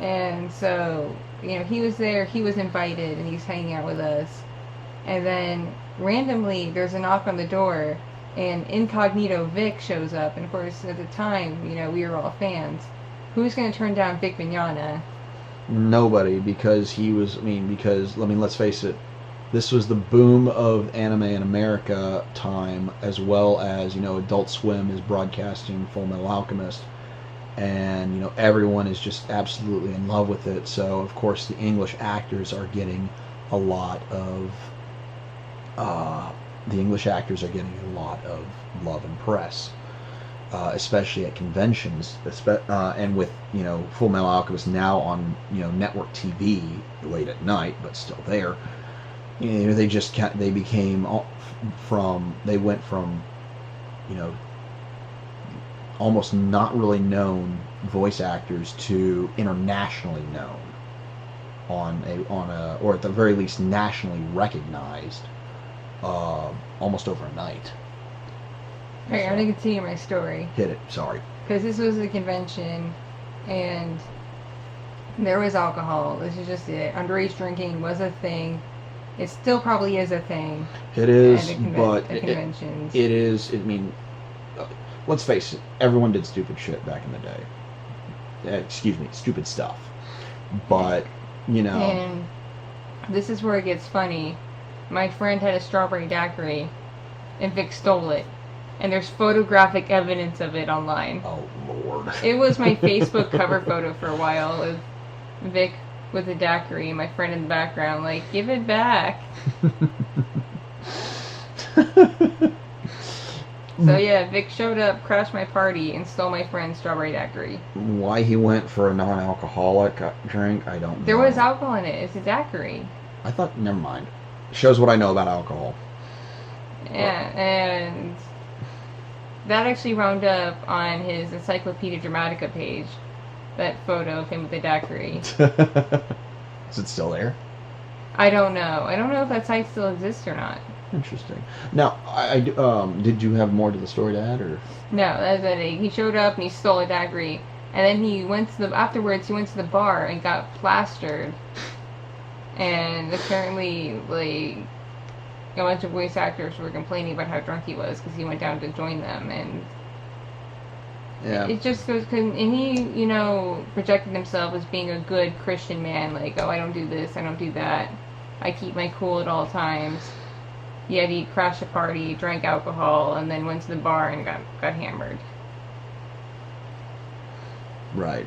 Speaker 1: And so, he was there, he was invited, and he's hanging out with us. And then, randomly, there's a knock on the door, and incognito Vic shows up. And of course, at the time, we were all fans. Who's going to turn down Vic Mignogna?
Speaker 2: Nobody, because let's face it, this was the boom of anime in America time, as well as, Adult Swim is broadcasting Fullmetal Alchemist, and, everyone is just absolutely in love with it. So, of course, the English actors are getting a lot of love and press, especially at conventions, and with Full Metal Alchemist now on network TV late at night, but still there. They went from almost not really known voice actors to internationally known or at the very least nationally recognized. Almost overnight.
Speaker 1: Alright, I'm going to continue my story.
Speaker 2: Hit it, sorry.
Speaker 1: Because this was a convention, and there was alcohol. This is just it. Underage drinking was a thing. It still probably is a thing.
Speaker 2: It is,
Speaker 1: at conventions.
Speaker 2: It is, let's face it, everyone did stupid shit back in the day. Stupid stuff. But,
Speaker 1: And this is where it gets funny. My friend had a strawberry daiquiri, and Vic stole it. And there's photographic evidence of it online.
Speaker 2: Oh, Lord.
Speaker 1: It was my Facebook cover photo for a while, with Vic with the daiquiri and my friend in the background, like, give it back. So yeah, Vic showed up, crashed my party, and stole my friend's strawberry daiquiri.
Speaker 2: Why he went for a non-alcoholic drink, I don't know.
Speaker 1: There was alcohol in it. It's a daiquiri.
Speaker 2: I thought, never mind. Shows what I know about alcohol.
Speaker 1: Yeah, and that actually wound up on his Encyclopedia Dramatica page. That photo of him with the daiquiri.
Speaker 2: Is it still there?
Speaker 1: I don't know. I don't know if that site still exists or not.
Speaker 2: Interesting. Now, did you have more to the story to add, or?
Speaker 1: No, that's it. He showed up and he stole a daiquiri. And then afterwards he went to the bar and got plastered. And apparently, like, a bunch of voice actors were complaining about how drunk he was because he went down to join them, and it just goes. And he, projected himself as being a good Christian man, like, oh, I don't do this, I don't do that, I keep my cool at all times. Yet he crashed a party, drank alcohol, and then went to the bar and got hammered.
Speaker 2: Right.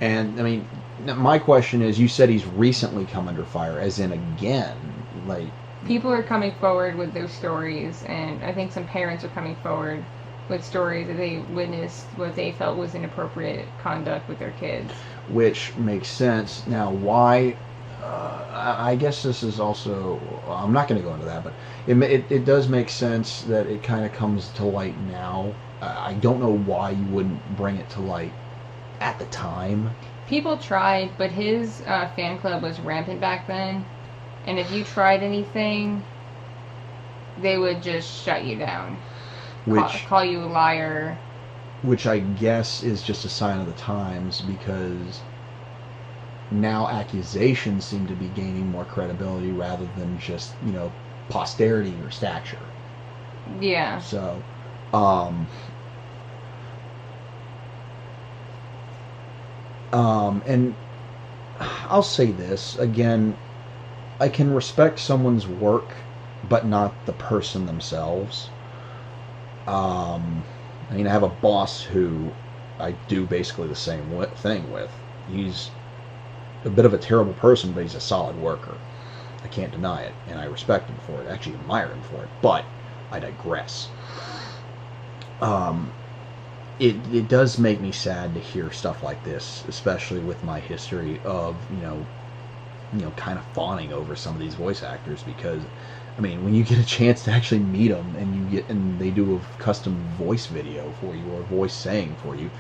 Speaker 2: And I mean, my question is, you said he's recently come under fire, as in again, like...
Speaker 1: People are coming forward with their stories, and I think some parents are coming forward with stories that they witnessed what they felt was inappropriate conduct with their kids.
Speaker 2: Which makes sense. Now, why... I guess this is also... I'm not going to go into that, but it does make sense that it kind of comes to light now. I don't know why you wouldn't bring it to light at the time.
Speaker 1: People tried, but his fan club was rampant back then. And if you tried anything, they would just shut you down. Call you a liar.
Speaker 2: Which I guess is just a sign of the times, because now accusations seem to be gaining more credibility rather than just, posterity or stature.
Speaker 1: Yeah.
Speaker 2: So, and I'll say this, again, I can respect someone's work, but not the person themselves. I have a boss who I do basically the same thing with. He's a bit of a terrible person, but he's a solid worker. I can't deny it, and I respect him for it. I actually admire him for it, but I digress. It does make me sad to hear stuff like this, especially with my history of, kind of fawning over some of these voice actors, because, when you get a chance to actually meet them and they do a custom voice video for you or voice saying for you,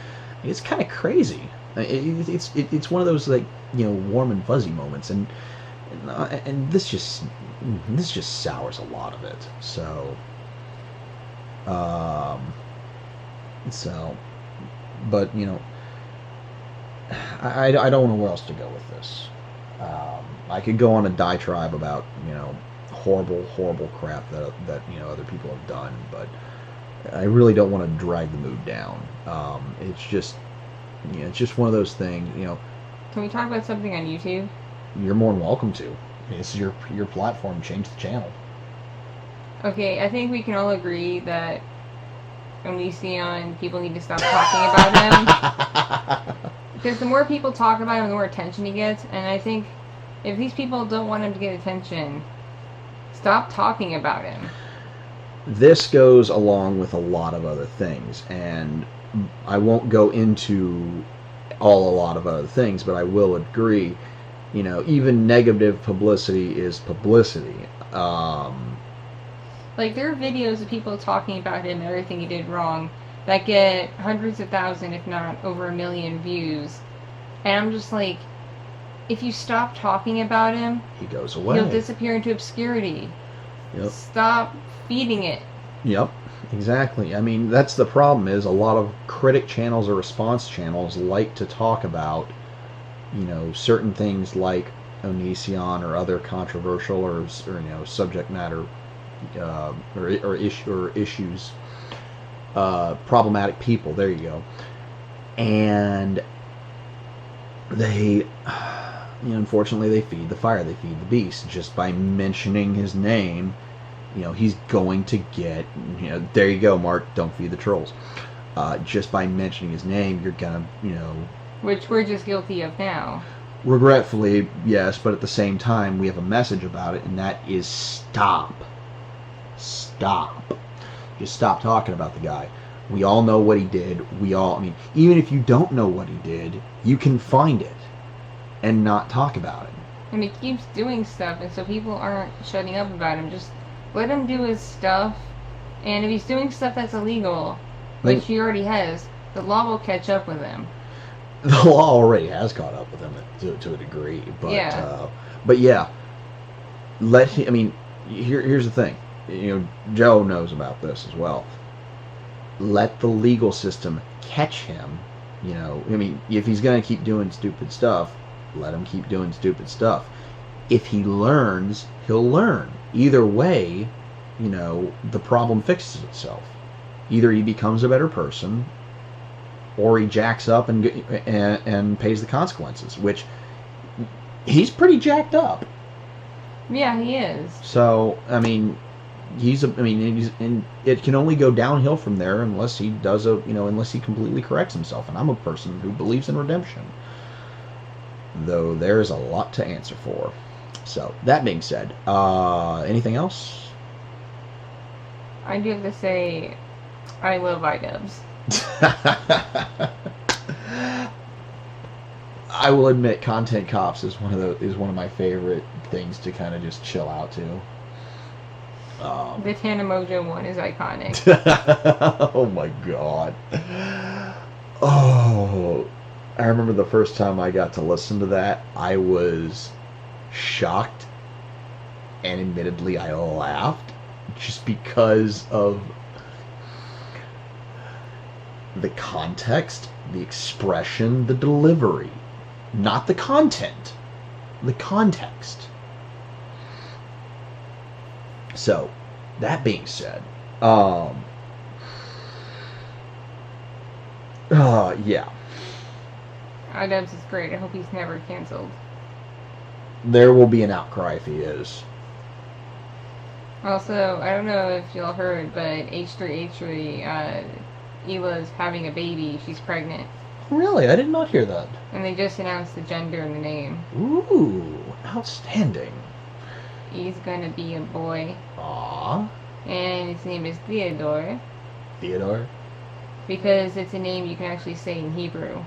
Speaker 2: it's kind of crazy. It's one of those, like, warm and fuzzy moments, and this just sours a lot of it. So, but I don't know where else to go with this. I could go on a diatribe about horrible crap that other people have done, but I really don't want to drag the mood down. It's just one of those things.
Speaker 1: Can we talk about something on YouTube?
Speaker 2: You're more than welcome to. This is your platform. Change the channel.
Speaker 1: Okay, I think we can all agree that Onision, people need to stop talking about him. Because the more people talk about him, the more attention he gets. And I think if these people don't want him to get attention, stop talking about him.
Speaker 2: This goes along with a lot of other things, and I won't go into a lot of other things, but I will agree, even negative publicity is publicity.
Speaker 1: Like, there are videos of people talking about him and everything he did wrong that get hundreds of thousands, if not over 1 million views. And I'm just like, if you stop talking about him,
Speaker 2: he goes away.
Speaker 1: He'll disappear into obscurity.
Speaker 2: Yep.
Speaker 1: Stop feeding it.
Speaker 2: Yep, exactly. That's the problem, is a lot of critic channels or response channels like to talk about, certain things like Onision or other controversial or subject matter or issues, problematic people. There you go. And they, unfortunately, they feed the fire. They feed the beast. Just by mentioning his name, he's going to get, there you go, Mark, don't feed the trolls. Just by mentioning his name, you're gonna,
Speaker 1: which we're just guilty of now.
Speaker 2: Regretfully, yes, but at the same time, we have a message about it, and that is stop. Stop. Just stop talking about the guy. We all know what he did. Even if you don't know what he did, you can find it and not talk about it.
Speaker 1: And he keeps doing stuff, and so people aren't shutting up about him. Just let him do his stuff, and if he's doing stuff that's illegal, which he already has, the law will catch up with him.
Speaker 2: The law already has caught up with him to a degree, but yeah, let him. Here's the thing. Joe knows about this as well. Let the legal system catch him You know, I mean, if he's going to keep doing stupid stuff, let him keep doing stupid stuff. If he learns, he'll learn. Either way, you know, the problem fixes itself. Either he becomes a better person, or he jacks up and pays the consequences, which he's pretty jacked up.
Speaker 1: Yeah, he is.
Speaker 2: So, I mean, and it can only go downhill from there unless he does unless he completely corrects himself. And I'm a person who believes in redemption, though there's a lot to answer for. So, that being said, anything else?
Speaker 1: I do have to say, I love iDubbbz.
Speaker 2: I will admit, Content Cops is one of my favorite things to kind of just chill out to.
Speaker 1: The Tana Mojo one is iconic.
Speaker 2: Oh my god. Oh, I remember the first time I got to listen to that, I was shocked, and admittedly I laughed just because of the context, the expression, the delivery. Not the content. The context. So, that being said, yeah.
Speaker 1: iDubbbz is great. I hope he's never canceled.
Speaker 2: There will be an outcry if he is.
Speaker 1: Also, I don't know if y'all heard, but H3H3, Hila's having a baby. She's pregnant.
Speaker 2: Really? I did not hear that.
Speaker 1: And they just announced the gender and the name.
Speaker 2: Ooh, outstanding.
Speaker 1: He's gonna be a boy.
Speaker 2: Aww.
Speaker 1: And his name is Theodore.
Speaker 2: Theodore?
Speaker 1: Because it's a name you can actually say in Hebrew.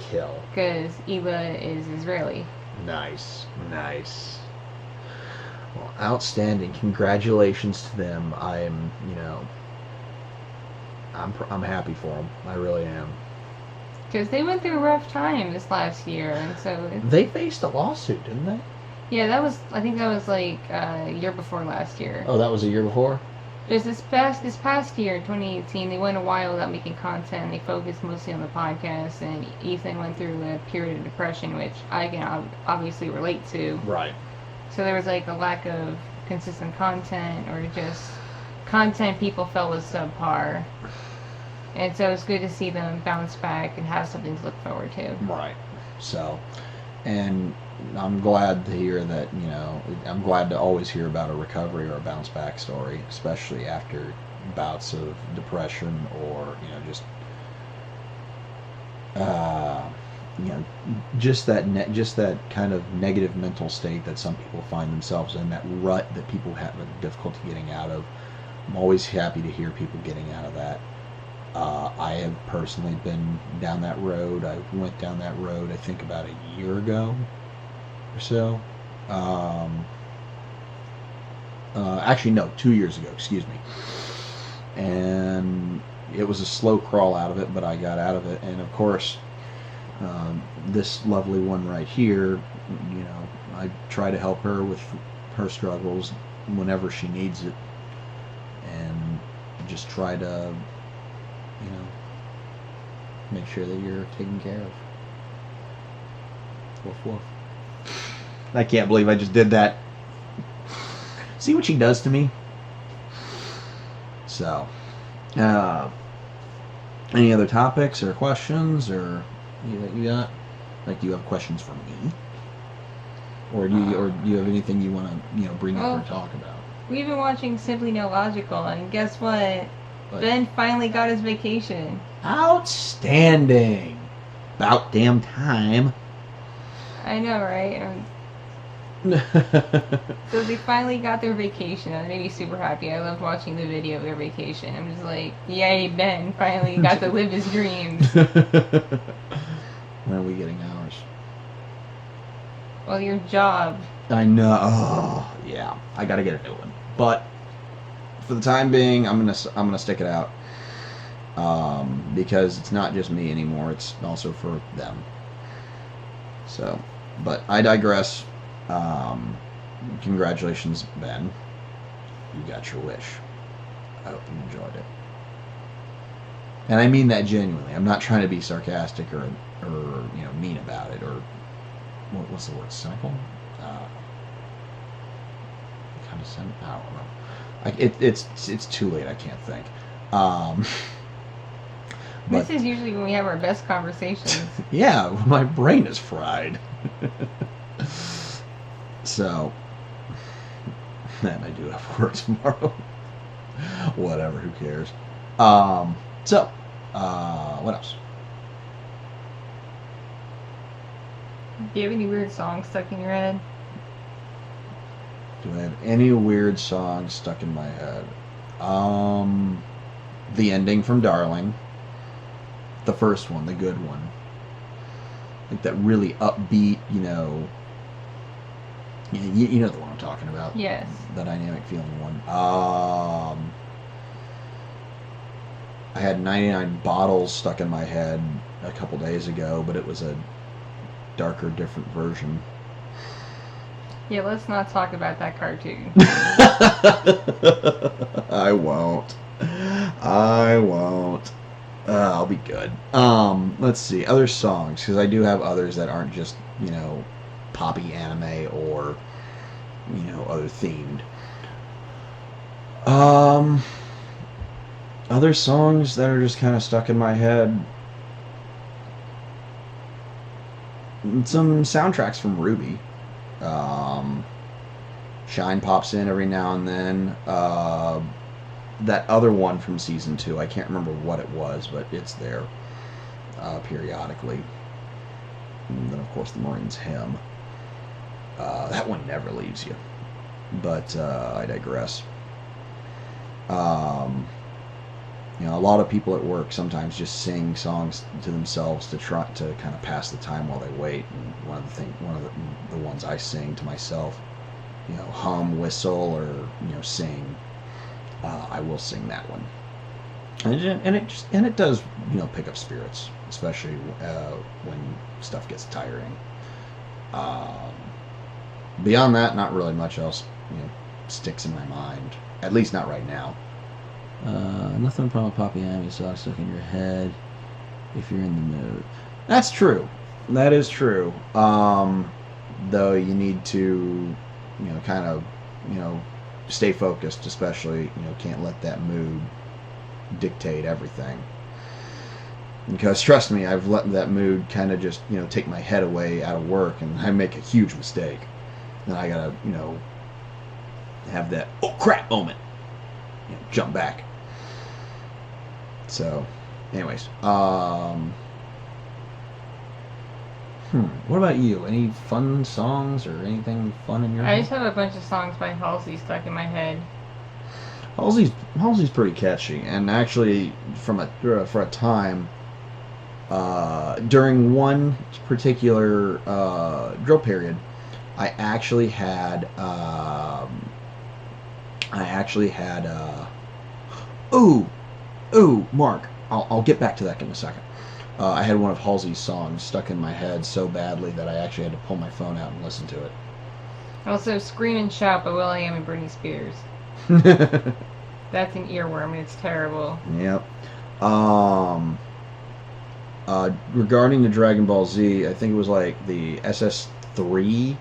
Speaker 2: Kill.
Speaker 1: Because Hila is Israeli.
Speaker 2: Nice. Nice. Well, outstanding. Congratulations to them. I'm happy for them. I really am.
Speaker 1: Because they went through a rough time this last year, and so...
Speaker 2: They faced a lawsuit, didn't they?
Speaker 1: Yeah, I think that was like a year before last year.
Speaker 2: Oh, that was a year before?
Speaker 1: Just this past year, 2018, they went a while without making content. They focused mostly on the podcast, and Ethan went through a period of depression, which I can obviously relate to.
Speaker 2: Right.
Speaker 1: So there was like a lack of consistent content, or just content people felt was subpar. And so it's good to see them bounce back and have something to look forward to.
Speaker 2: Right. So, and I'm glad to hear that, I'm glad to always hear about a recovery or a bounce back story, especially after bouts of depression or, just, just that kind of negative mental state that some people find themselves in, that rut that people have difficulty getting out of. I'm always happy to hear people getting out of that. I have personally been down that road. I went down that road, I think, about a year ago or so. Actually, no, 2 years ago, excuse me. And it was a slow crawl out of it, but I got out of it. And, of course, this lovely one right here, I try to help her with her struggles whenever she needs it. And just try to... make sure that you're taken care of. Woof woof. I can't believe I just did that. See what she does to me? So, any other topics or questions or you got? Like, do you have questions for me? Or do you have anything you want to bring up or talk about?
Speaker 1: We've been watching Simply No Logical, and guess what? Ben finally got his vacation.
Speaker 2: Outstanding. About damn time.
Speaker 1: I know, right? So they finally got their vacation. That made me super happy. I love watching the video of their vacation. I'm just like, yay, Ben finally got to live his dreams.
Speaker 2: When are we getting ours?
Speaker 1: Well, your job.
Speaker 2: I know. Oh, yeah. I gotta get a new one. But for the time being, I'm gonna stick it out. Because it's not just me anymore, it's also for them. So, but I digress. Congratulations, Ben. You got your wish. I hope you enjoyed it. And I mean that genuinely. I'm not trying to be sarcastic or mean about it, or what's the word? Cynical? Condescending? I don't know. It's too late. I can't think. But,
Speaker 1: this is usually when we have our best conversations.
Speaker 2: yeah, my brain is fried. So, and I do have work tomorrow. Whatever, who cares? So, what else?
Speaker 1: Do you have any weird songs stuck in your head?
Speaker 2: Do I have any weird songs stuck in my head? The ending from Darling. The first one, the good one. Like that really upbeat, you know the one I'm talking about.
Speaker 1: Yes.
Speaker 2: The dynamic feeling one. I had 99 Bottles stuck in my head a couple days ago, but it was a darker, different version.
Speaker 1: Yeah, let's not talk about that cartoon.
Speaker 2: I won't. I'll be good. Let's see. Other songs, because I do have others that aren't just, poppy anime or, other themed. Other songs that are just kind of stuck in my head. Some soundtracks from Ruby. Shine pops in every now and then. That other one from season 2, I can't remember what it was, but it's there periodically. And then, of course, the Marines' hymn. That one never leaves you. But I digress. A lot of people at work sometimes just sing songs to themselves to try to kind of pass the time while they wait. And one of the ones I sing to myself, hum, whistle, or sing. I will sing that one, and it does pick up spirits, especially when stuff gets tiring. Beyond that, not really much else sticks in my mind. At least not right now. Nothing from a poppy anime song stuck in your head if you're in the mood. That's true. That is true. Though you need to, kind of, stay focused, especially, can't let that mood dictate everything. Because trust me, I've let that mood kind of just, take my head away out of work, and I make a huge mistake. Then I gotta, have that oh crap moment. Jump back. So, anyways, what about you? Any fun songs or anything fun in your head?
Speaker 1: I just have a bunch of songs by Halsey stuck in my head.
Speaker 2: Halsey's pretty catchy, and actually, for a time, during one particular drill period, I actually had Mark, I'll get back to that in a second. I had one of Halsey's songs stuck in my head so badly that I actually had to pull my phone out and listen to it.
Speaker 1: Also, Scream and Shout by will.i.am and Britney Spears. That's an earworm, and it's terrible.
Speaker 2: Yep. Regarding the Dragon Ball Z, I think it was like the SS3.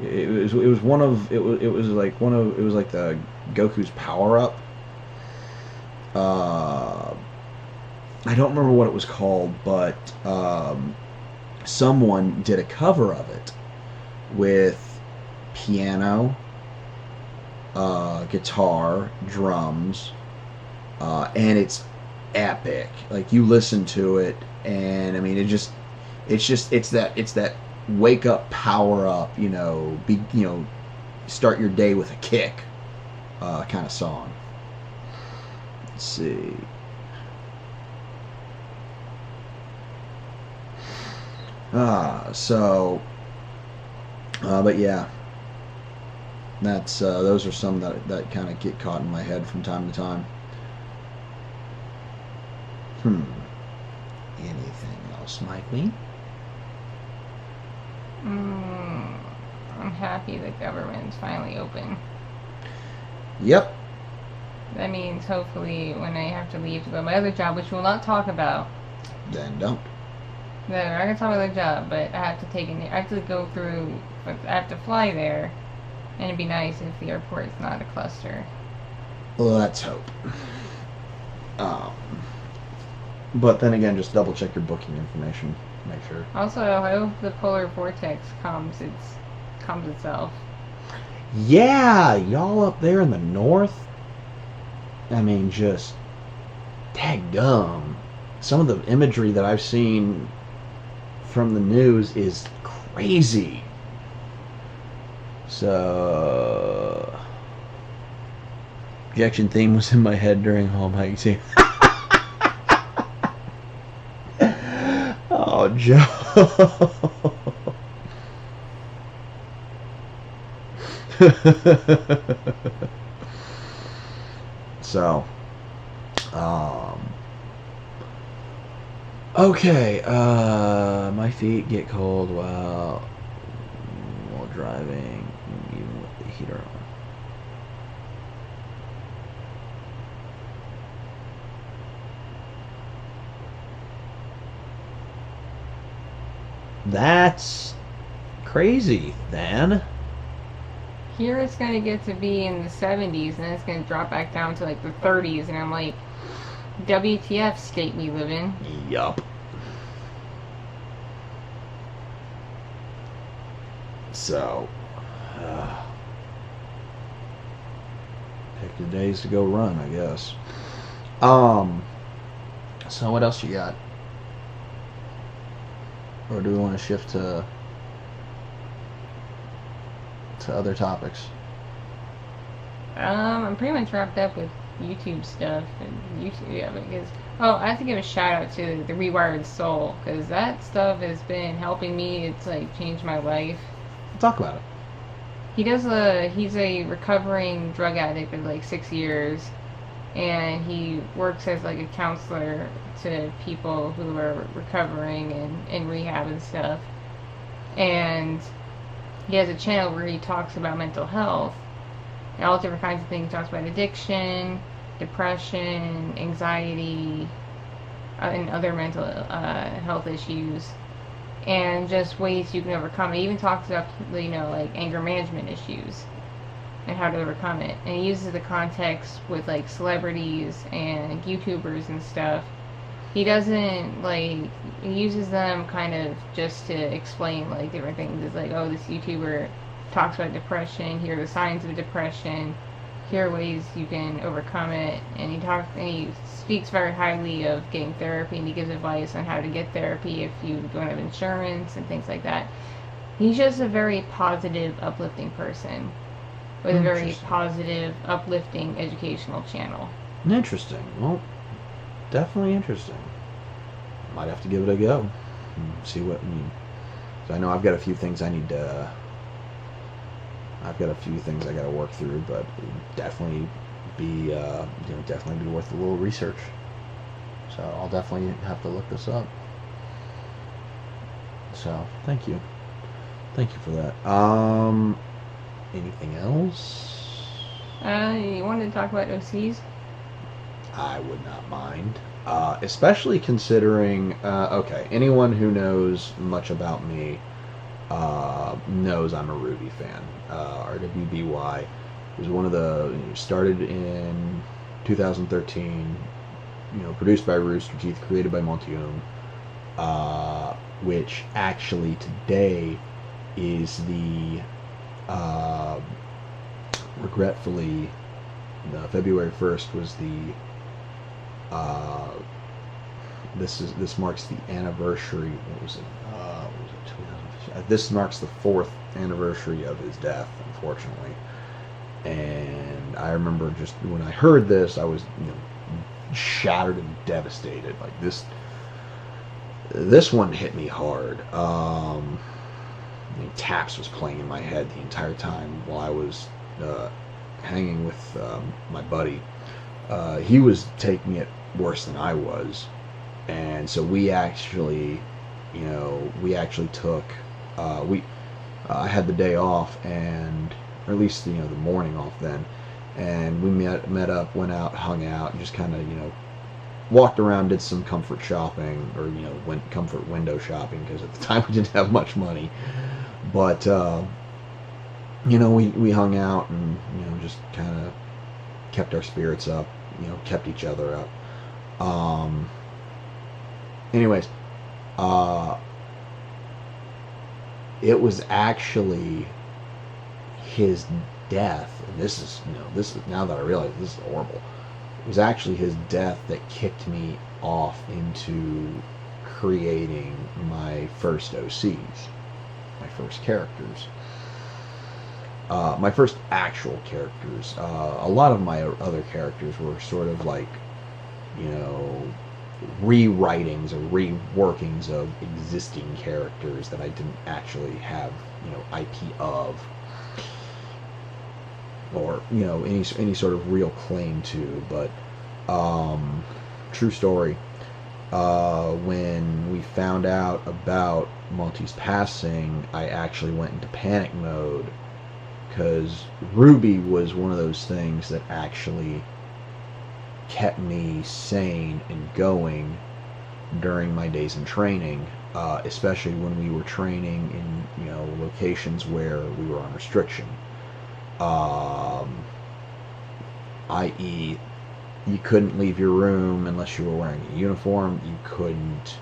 Speaker 2: It was like the Goku's power up. I don't remember what it was called, but someone did a cover of it with piano, guitar, drums, and it's epic. Like, you listen to it, and I mean, it's that wake up, power up, start your day with a kick kind of song. Let's see. But yeah, that's those are some that kind of get caught in my head from time to time. Anything else, Mikey?
Speaker 1: I'm happy the government's finally open.
Speaker 2: Yep.
Speaker 1: That means hopefully when I have to leave to go to my other job, which we'll not talk about.
Speaker 2: Then don't.
Speaker 1: No, I'm not gonna talk about the job, but I have to I have to go through. I have to fly there, and it'd be nice if the airport is not a cluster.
Speaker 2: Let's hope. But then again, just double check your booking information. Make sure.
Speaker 1: Also, I hope the polar vortex calms itself.
Speaker 2: Yeah, y'all up there in the north. I mean, just daggum. Some of the imagery that I've seen from the news is crazy. So, projection theme was in my head during home hiking. Oh, Joe. So, okay, my feet get cold while driving, even with the heater on. That's crazy, then.
Speaker 1: Here it's gonna get to be in the 70s, and then it's gonna drop back down to like the 30s, and I'm like, WTF state we live in.
Speaker 2: Yup. So, pick the days to go run, I guess. So what else you got? Or do we want to shift to other topics?
Speaker 1: I'm pretty much wrapped up with YouTube stuff and YouTube, yeah, because I have to give a shout out to the Rewired Soul, because that stuff has been helping me. It's like changed my life.
Speaker 2: Talk about it.
Speaker 1: He's a recovering drug addict for like 6 years, and he works as like a counselor to people who are recovering and in rehab and stuff. And he has a channel where he talks about mental health and all different kinds of things. He talks about addiction, depression, anxiety, and other mental health issues, and just ways you can overcome it. He even talks about, like anger management issues and how to overcome it. And he uses the context with like celebrities and YouTubers and stuff. He doesn't he uses them kind of just to explain like different things. It's like, oh, this YouTuber talks about depression. Here are the signs of depression. Here are ways you can overcome it. And he speaks very highly of getting therapy, and he gives advice on how to get therapy if you don't have insurance and things like that. He's just a very positive, uplifting person with a very positive, uplifting, educational channel.
Speaker 2: Interesting. Well, definitely interesting. Might have to give it a go. See what I mean. So I know I've got a few things I need to. I've got a few things I got to work through, but definitely be definitely be worth a little research. So I'll definitely have to look this up. So thank you for that. Anything else?
Speaker 1: You wanted to talk about OCs?
Speaker 2: I would not mind. Especially considering, okay, anyone who knows much about me knows I'm a Ruby fan. RWBY was one of the, started in 2013, produced by Rooster Teeth, created by Montium, which actually today is the, regretfully, February 1st was the, this marks the anniversary. What was it? This marks the 4th anniversary of his death, unfortunately. And I remember just when I heard this, I was shattered and devastated. Like this one hit me hard. Taps was playing in my head the entire time while I was hanging with my buddy. He was taking it worse than I was, and so we actually took I had the day off, or at least the morning off then, and we met up, went out, hung out, and just kind of walked around, did some comfort shopping, or went comfort window shopping because at the time we didn't have much money. But we hung out and just kind of kept our spirits up, kept each other up. Anyways, it was actually his death, and this is now that I realize this is horrible. It was actually his death that kicked me off into creating my first OCs, my first characters, my first actual characters. A lot of my other characters were sort of like, rewritings or reworkings of existing characters that I didn't actually have, IP of, or any sort of real claim to. But true story, when we found out about Monty's passing, I actually went into panic mode, because Ruby was one of those things that actually kept me sane and going during my days in training, especially when we were training in locations where we were on restriction. I.e., you couldn't leave your room unless you were wearing a uniform. You couldn't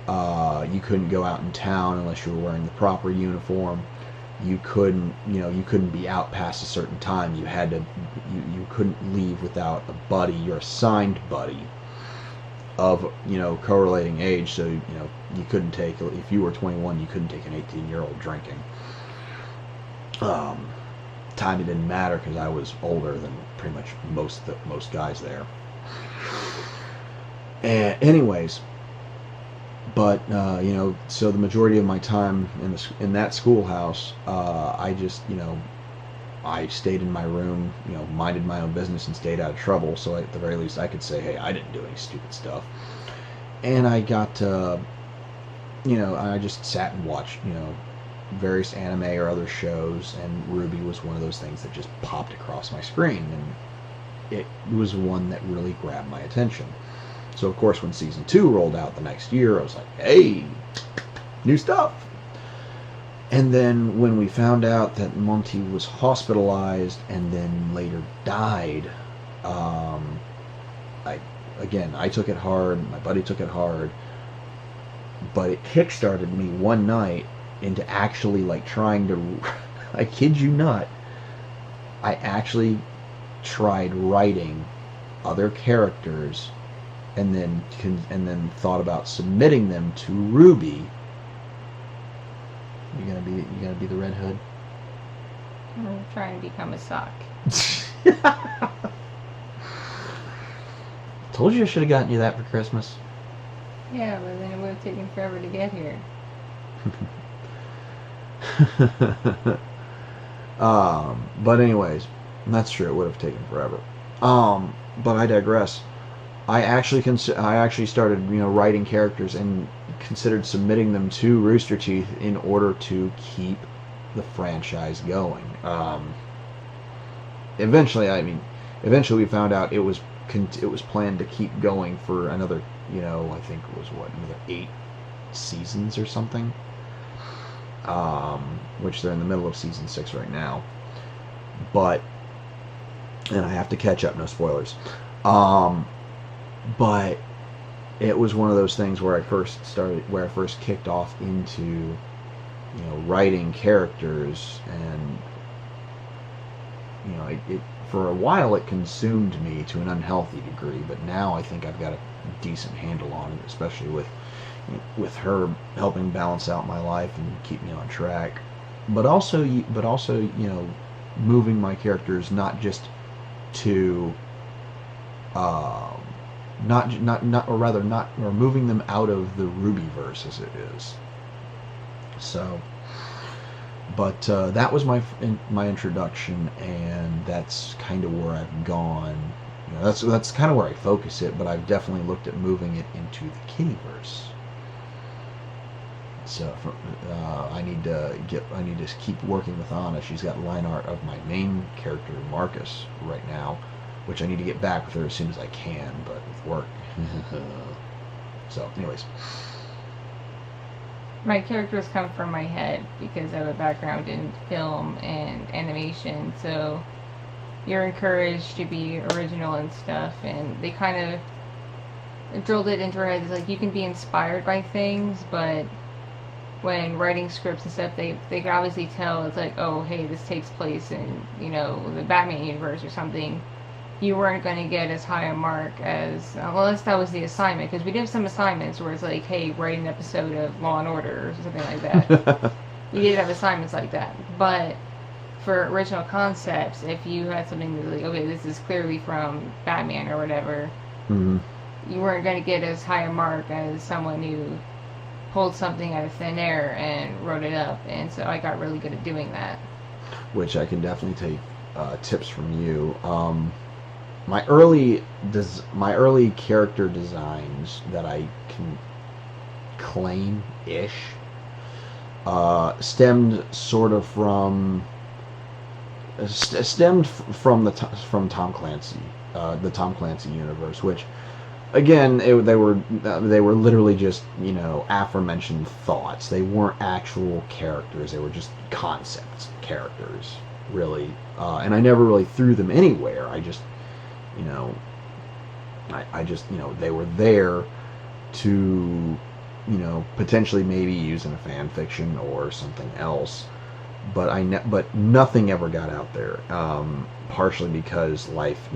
Speaker 2: go out in town unless you were wearing the proper uniform. You couldn't be out past a certain time. You couldn't leave without a buddy, your assigned buddy of correlating age. So you couldn't take, if you were 21, you couldn't take an 18-year-old drinking. Time, it didn't matter because I was older than pretty much most guys there. And anyways, but so the majority of my time in that schoolhouse, I just I stayed in my room, minded my own business and stayed out of trouble. So at the very least, I could say, hey, I didn't do any stupid stuff. And I got I just sat and watched various anime or other shows, and Ruby was one of those things that just popped across my screen, and it was one that really grabbed my attention. So of course, when season 2 rolled out the next year, I was like, hey, new stuff. And then when we found out that Monty was hospitalized and then later died, I took it hard, my buddy took it hard, but it kickstarted me one night into actually trying to, I kid you not, I actually tried writing other characters and then thought about submitting them to Ruby. You gonna be the Red Hood?
Speaker 1: I'm trying to become a sock.
Speaker 2: Told you I should have gotten you that for Christmas.
Speaker 1: Yeah, but then it would have taken forever to get here.
Speaker 2: But anyways, that's true. It would have taken forever. But I digress. I actually started writing characters and considered submitting them to Rooster Teeth in order to keep the franchise going. Eventually we found out it was planned to keep going for another I think it was another 8 seasons or something. Which they're in the middle of season 6 right now. And I have to catch up, no spoilers. But it was one of those things where I first kicked off into, writing characters, and, for a while it consumed me to an unhealthy degree, but now I think I've got a decent handle on it, especially with her helping balance out my life and keep me on track, but also moving my characters not just to moving them out of the Rubyverse as it is. So, but that was my introduction, and that's kind of where I've gone. That's kind of where I focus it, but I've definitely looked at moving it into the Kittyverse. So I need to keep working with Anna. She's got line art of my main character Marcus right now, which I need to get back with her as soon as I can, but with work. So, anyways.
Speaker 1: My characters come from my head because I have a background in film and animation, so you're encouraged to be original and stuff, and they kind of drilled it into our heads, like, you can be inspired by things, but when writing scripts and stuff, they can obviously tell, it's like, oh, hey, this takes place in, the Batman universe or something. You weren't going to get as high a mark as, unless that was the assignment, because we did have some assignments where it's like, hey, write an episode of Law and Order or something like that. We did have assignments like that, but for original concepts, if you had something that's like, okay, this is clearly from Batman or whatever,
Speaker 2: mm-hmm.
Speaker 1: you weren't going to get as high a mark as someone who pulled something out of thin air and wrote it up, and so I got really good at doing that.
Speaker 2: Which I can definitely take tips from you. My early character designs that I can claim-ish stemmed from Tom Clancy, the Tom Clancy universe, which again they were literally just aforementioned thoughts. They weren't actual characters. They were just concepts, characters, really, and I never really threw them anywhere. I just they were there to, potentially maybe use in a fan fiction or something else, but but nothing ever got out there. Partially because life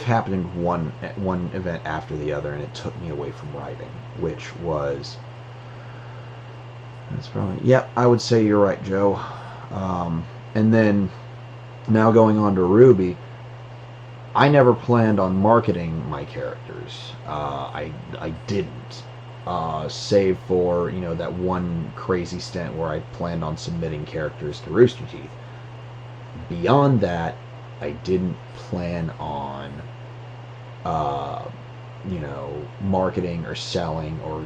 Speaker 2: happened in one event after the other, and it took me away from writing, which was, that's probably, yep, I would say you're right, Joe. And then now going on to Ruby. I never planned on marketing my characters. I didn't, save for that one crazy stint where I planned on submitting characters to Rooster Teeth. Beyond that, I didn't plan on marketing or selling or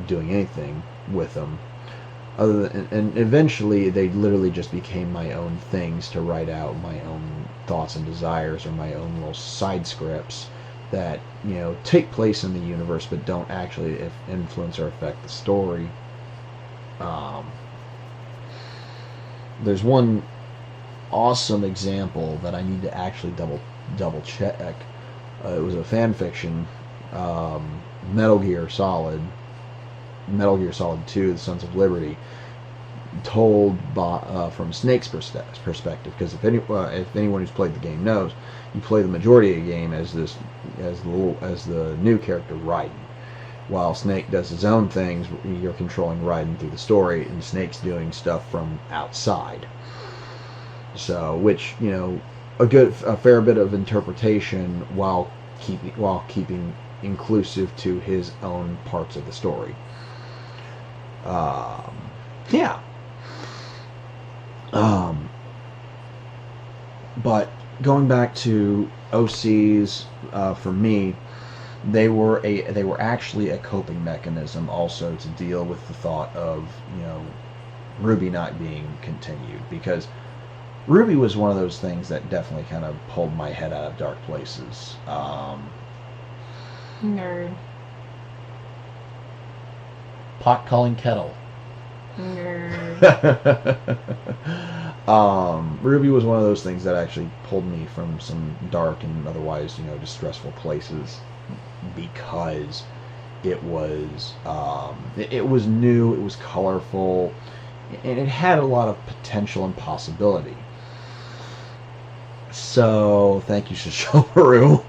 Speaker 2: doing anything with them. Other than, and eventually they literally just became my own things to write out my own thoughts and desires, or my own little side scripts that take place in the universe but don't actually influence or affect the story. There's one awesome example that I need to actually double check. It was a fan fiction, Metal Gear Solid 2: The Sons of Liberty, told from Snake's perspective. Because if anyone who's played the game knows, you play the majority of the game as the new character Raiden, while Snake does his own things. You're controlling Raiden through the story, and Snake's doing stuff from outside. So, which a fair bit of interpretation while keeping inclusive to his own parts of the story. Yeah. But going back to OCs, for me, they were actually a coping mechanism also to deal with the thought of Ruby not being continued, because Ruby was one of those things that definitely kind of pulled my head out of dark places.
Speaker 1: Nerd.
Speaker 2: Pot calling kettle.
Speaker 1: Nerd.
Speaker 2: Ruby was one of those things that actually pulled me from some dark and otherwise, distressful places, because it was new, it was colorful, and it had a lot of potential and possibility. So, thank you, Shishomaru.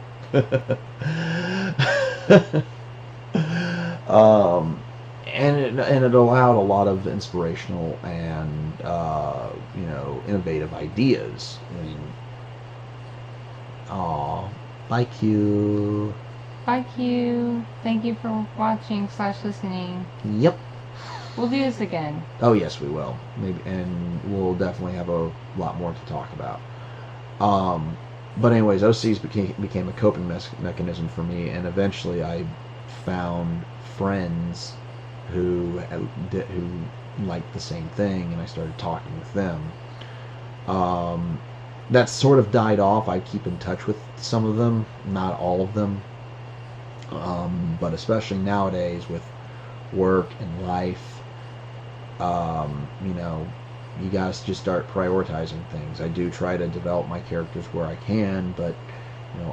Speaker 2: And it allowed a lot of inspirational and innovative ideas. I mean, bye Q.
Speaker 1: Bye Q. Thank you for watching / listening.
Speaker 2: Yep.
Speaker 1: We'll do this again.
Speaker 2: Oh yes, we will. Maybe, and we'll definitely have a lot more to talk about. But anyways, OCs became a coping mechanism for me, and eventually I found friends who liked the same thing, and I started talking with them. That sort of died off. I keep in touch with some of them, not all of them, but especially nowadays with work and life, you guys just start prioritizing things. I do try to develop my characters where I can, but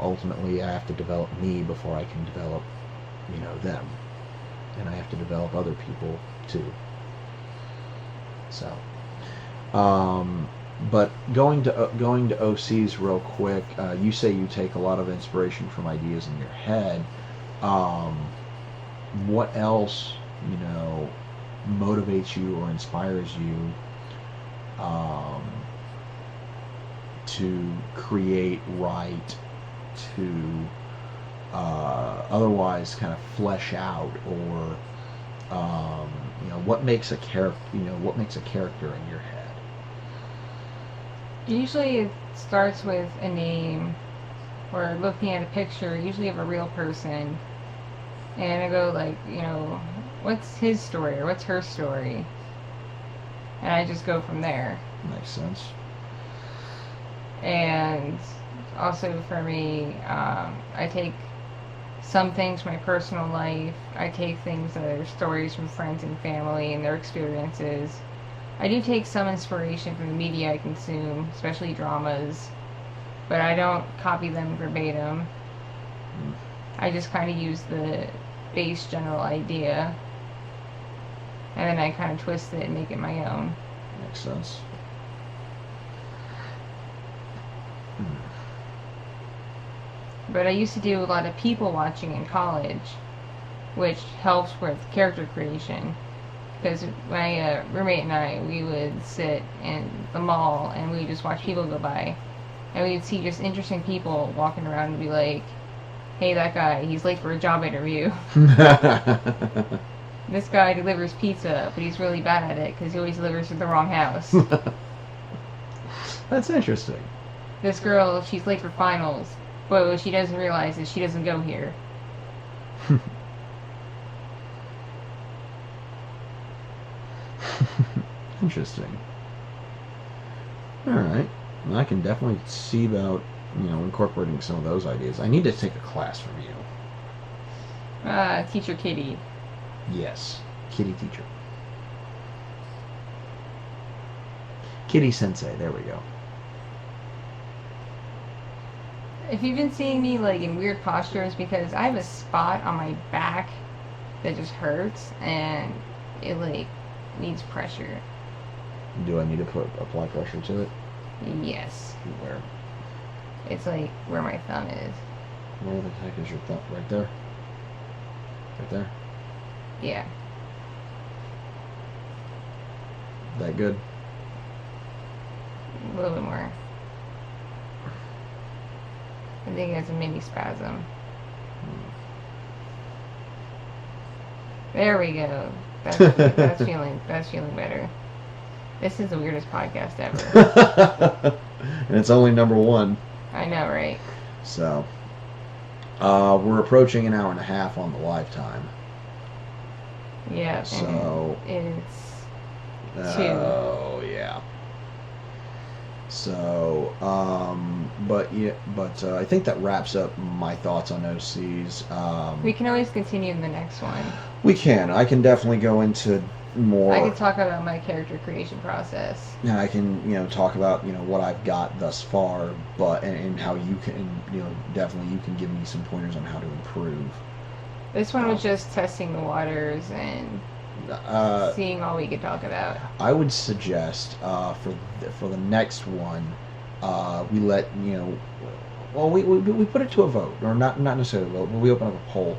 Speaker 2: ultimately I have to develop me before I can develop them, and I have to develop other people too. So but going to OCs real quick, you say you take a lot of inspiration from ideas in your head. What else motivates you or inspires you to create, write, to otherwise kind of flesh out, or what makes a character in your head?
Speaker 1: Usually it starts with a name or looking at a picture, usually of a real person, and I go like, what's his story or what's her story? And I just go from there.
Speaker 2: Makes sense.
Speaker 1: And also for me, I take some things from my personal life. I take things that are stories from friends and family and their experiences. I do take some inspiration from the media I consume, especially dramas, but I don't copy them verbatim. I just kind of use the base general idea, and then I kind of twist it and make it my own.
Speaker 2: Makes sense.
Speaker 1: But I used to do a lot of people watching in college, which helps with character creation. Because my roommate and I, we would sit in the mall and we would just watch people go by. And we'd see just interesting people walking around and be like, hey, that guy, he's late for a job interview. This guy delivers pizza, but he's really bad at it because he always delivers to the wrong house.
Speaker 2: That's interesting.
Speaker 1: This girl, she's late for finals, but what she doesn't realize is she doesn't go here.
Speaker 2: Interesting. All right. Well, I can definitely see about incorporating some of those ideas. I need to take a class from you.
Speaker 1: Teacher Kitti.
Speaker 2: Yes, Kitti teacher. Kitti Sensei. There we go.
Speaker 1: If you've been seeing me like in weird postures, because I have a spot on my back that just hurts and it like needs pressure.
Speaker 2: Do I need to apply pressure to it?
Speaker 1: Yes.
Speaker 2: Where?
Speaker 1: It's like where my thumb is.
Speaker 2: Where the heck is your thumb? Right there? Right there?
Speaker 1: Yeah.
Speaker 2: That good?
Speaker 1: A little bit more. I think it has a mini spasm. There we go. That's feeling better. This is the weirdest podcast ever.
Speaker 2: And it's only number 1.
Speaker 1: I know, right?
Speaker 2: So, we're approaching an hour and a half on the live time.
Speaker 1: Yeah.
Speaker 2: So
Speaker 1: it's 2.
Speaker 2: Oh yeah. So, but I think that wraps up my thoughts on OCs.
Speaker 1: We can always continue in the next one.
Speaker 2: We can. I can definitely go into more.
Speaker 1: I can talk about my character creation process.
Speaker 2: Yeah, I can, talk about, what I've got thus far, and how you can, definitely you can give me some pointers on how to improve.
Speaker 1: This one was just testing the waters and seeing all we could talk about.
Speaker 2: I would suggest for the next one, we let we put it to a vote, or not necessarily a vote, but we open up a poll,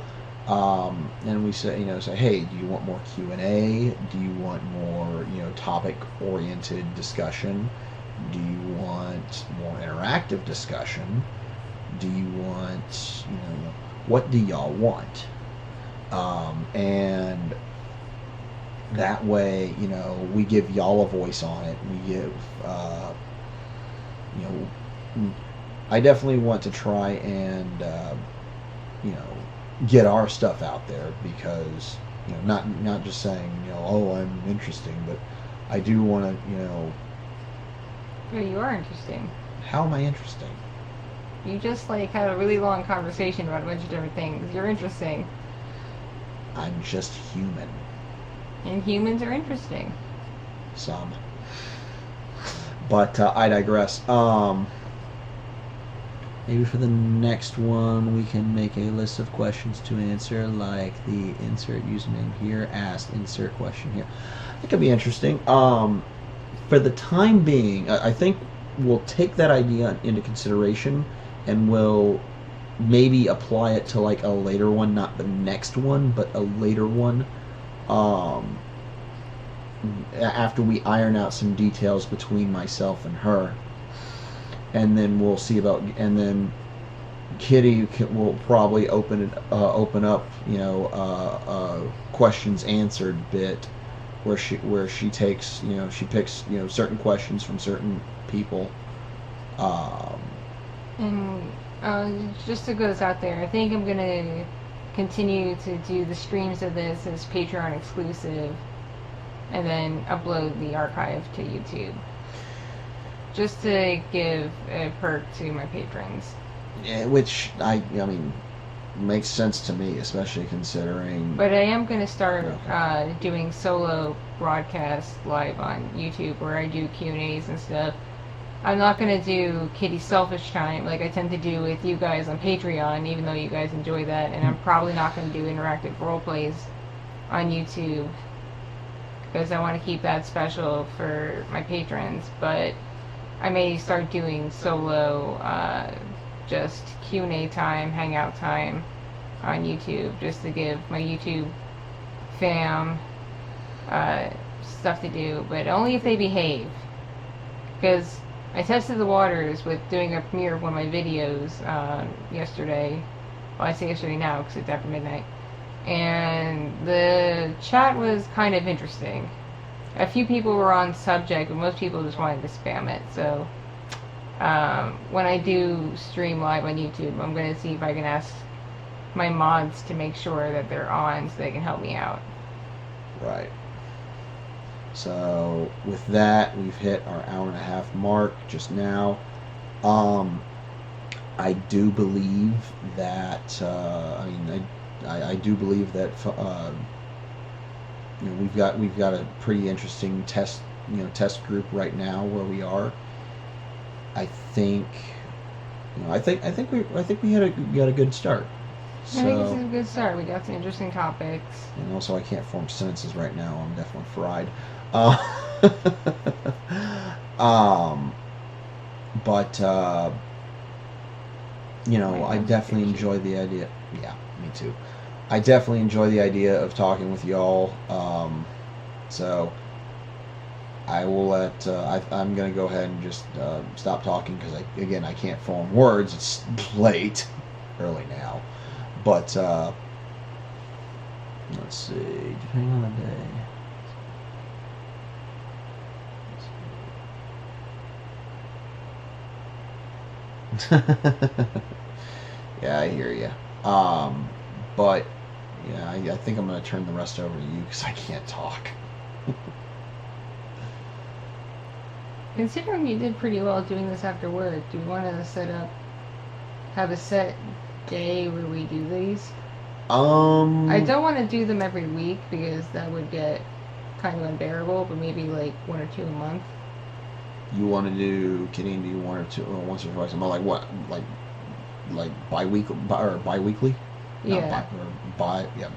Speaker 2: and we say hey, do you want more Q&A? Do you want more topic oriented discussion? Do you want more interactive discussion? Do you want what do y'all want? And that way, we give y'all a voice on it. We give, I definitely want to try and, get our stuff out there, because not just saying, oh, I'm interesting, but I do want to,
Speaker 1: But you are interesting.
Speaker 2: how am I interesting?
Speaker 1: You just like had a really long conversation about a bunch of different things. You're interesting.
Speaker 2: I'm just human.
Speaker 1: And humans are interesting.
Speaker 2: Some. But I digress. Maybe for the next one we can make a list of questions to answer, like the insert username here, asked insert question here. That could be interesting. For the time being, I think we'll take that idea into consideration, and we'll maybe apply it to like a later one, not the next one, but a later one. After we iron out some details between myself and her, and then we'll see about, and then Kitti will probably open up, questions answered bit, where she takes, she picks, certain questions from certain people.
Speaker 1: And just to go this out there, I think I'm gonna continue to do the streams of this as Patreon exclusive, and then upload the archive to YouTube, just to give a perk to my patrons.
Speaker 2: Yeah, which I mean, makes sense to me, especially considering.
Speaker 1: But I am going to start doing solo broadcasts live on YouTube, where I do Q&As and stuff. I'm not going to do Kitty Selfish Time like I tend to do with you guys on Patreon, even though you guys enjoy that. And I'm probably not going to do interactive role plays on YouTube, because I want to keep that special for my patrons. But I may start doing solo, just Q&A time, hangout time on YouTube, just to give my YouTube fam stuff to do, but only if they behave. Because I tested the waters with doing a premiere of one of my videos yesterday. Well, I say yesterday now because it's after midnight. And the chat was kind of interesting. A few people were on subject, but most people just wanted to spam it. So when I do stream live on YouTube, I'm going to see if I can ask my mods to make sure that they're on so they can help me out.
Speaker 2: Right. So with that, we've hit our hour-and-a-half mark just now. I do believe that. I do believe that. We've got a pretty interesting test group right now where we are. I think we had a good start. So,
Speaker 1: I think this is a good start. We got some interesting topics.
Speaker 2: And also, I can't form sentences right now. I'm definitely fried. But I definitely enjoy the idea. Yeah, me too. I definitely enjoy the idea of talking with y'all. So I will let. I'm gonna go ahead and just stop talking, because I can't form words. It's late, early now. But let's see. Depending on the day. Yeah, I hear you. But yeah, I think I'm gonna turn the rest over to you, because I can't talk.
Speaker 1: Considering you did pretty well doing this after work, do we want to have a set day where we do these? I don't want to do them every week, because that would get kind of unbearable, but maybe like 1 or 2 a month.
Speaker 2: You want to do, Kitti, do you 1 or 2, or once or twice a month? Like what? Like bi-weekly, or bi-weekly?
Speaker 1: Yeah.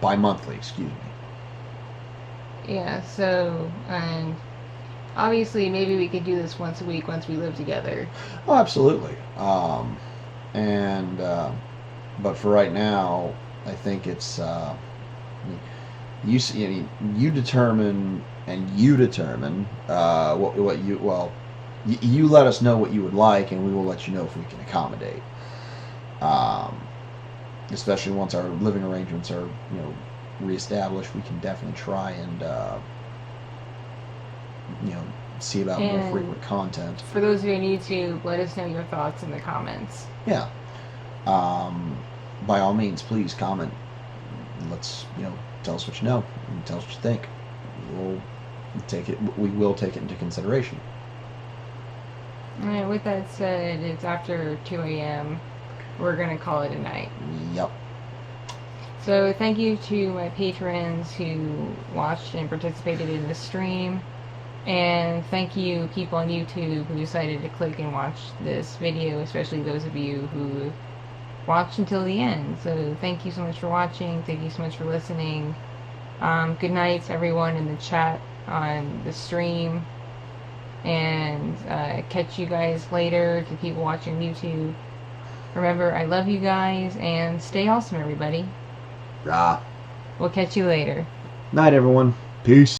Speaker 2: Bi-monthly, excuse me.
Speaker 1: Yeah, so, and obviously maybe we could do this once a week once we live together.
Speaker 2: Oh, absolutely. But for right now, I think it's you determine what you let us know what you would like, and we will let you know if we can accommodate. Especially once our living arrangements are reestablished, we can definitely try and see about more frequent content.
Speaker 1: For those of you on YouTube, let us know your thoughts in the comments.
Speaker 2: Yeah. By all means, please comment. Let's tell us what you know. and tell us what you think. We'll take it. We will take it into consideration.
Speaker 1: Alright, with that said, it's after 2 a.m. We're going to call it a night.
Speaker 2: Yep.
Speaker 1: So thank you to my patrons who watched and participated in the stream. And thank you people on YouTube who decided to click and watch this video, especially those of you who watched until the end. So thank you so much for watching. Thank you so much for listening. Good night to everyone in the chat on the stream. And catch you guys later to people watching YouTube. Remember, I love you guys, and stay awesome, everybody.
Speaker 2: Rah.
Speaker 1: We'll catch you later.
Speaker 2: Night, everyone. Peace.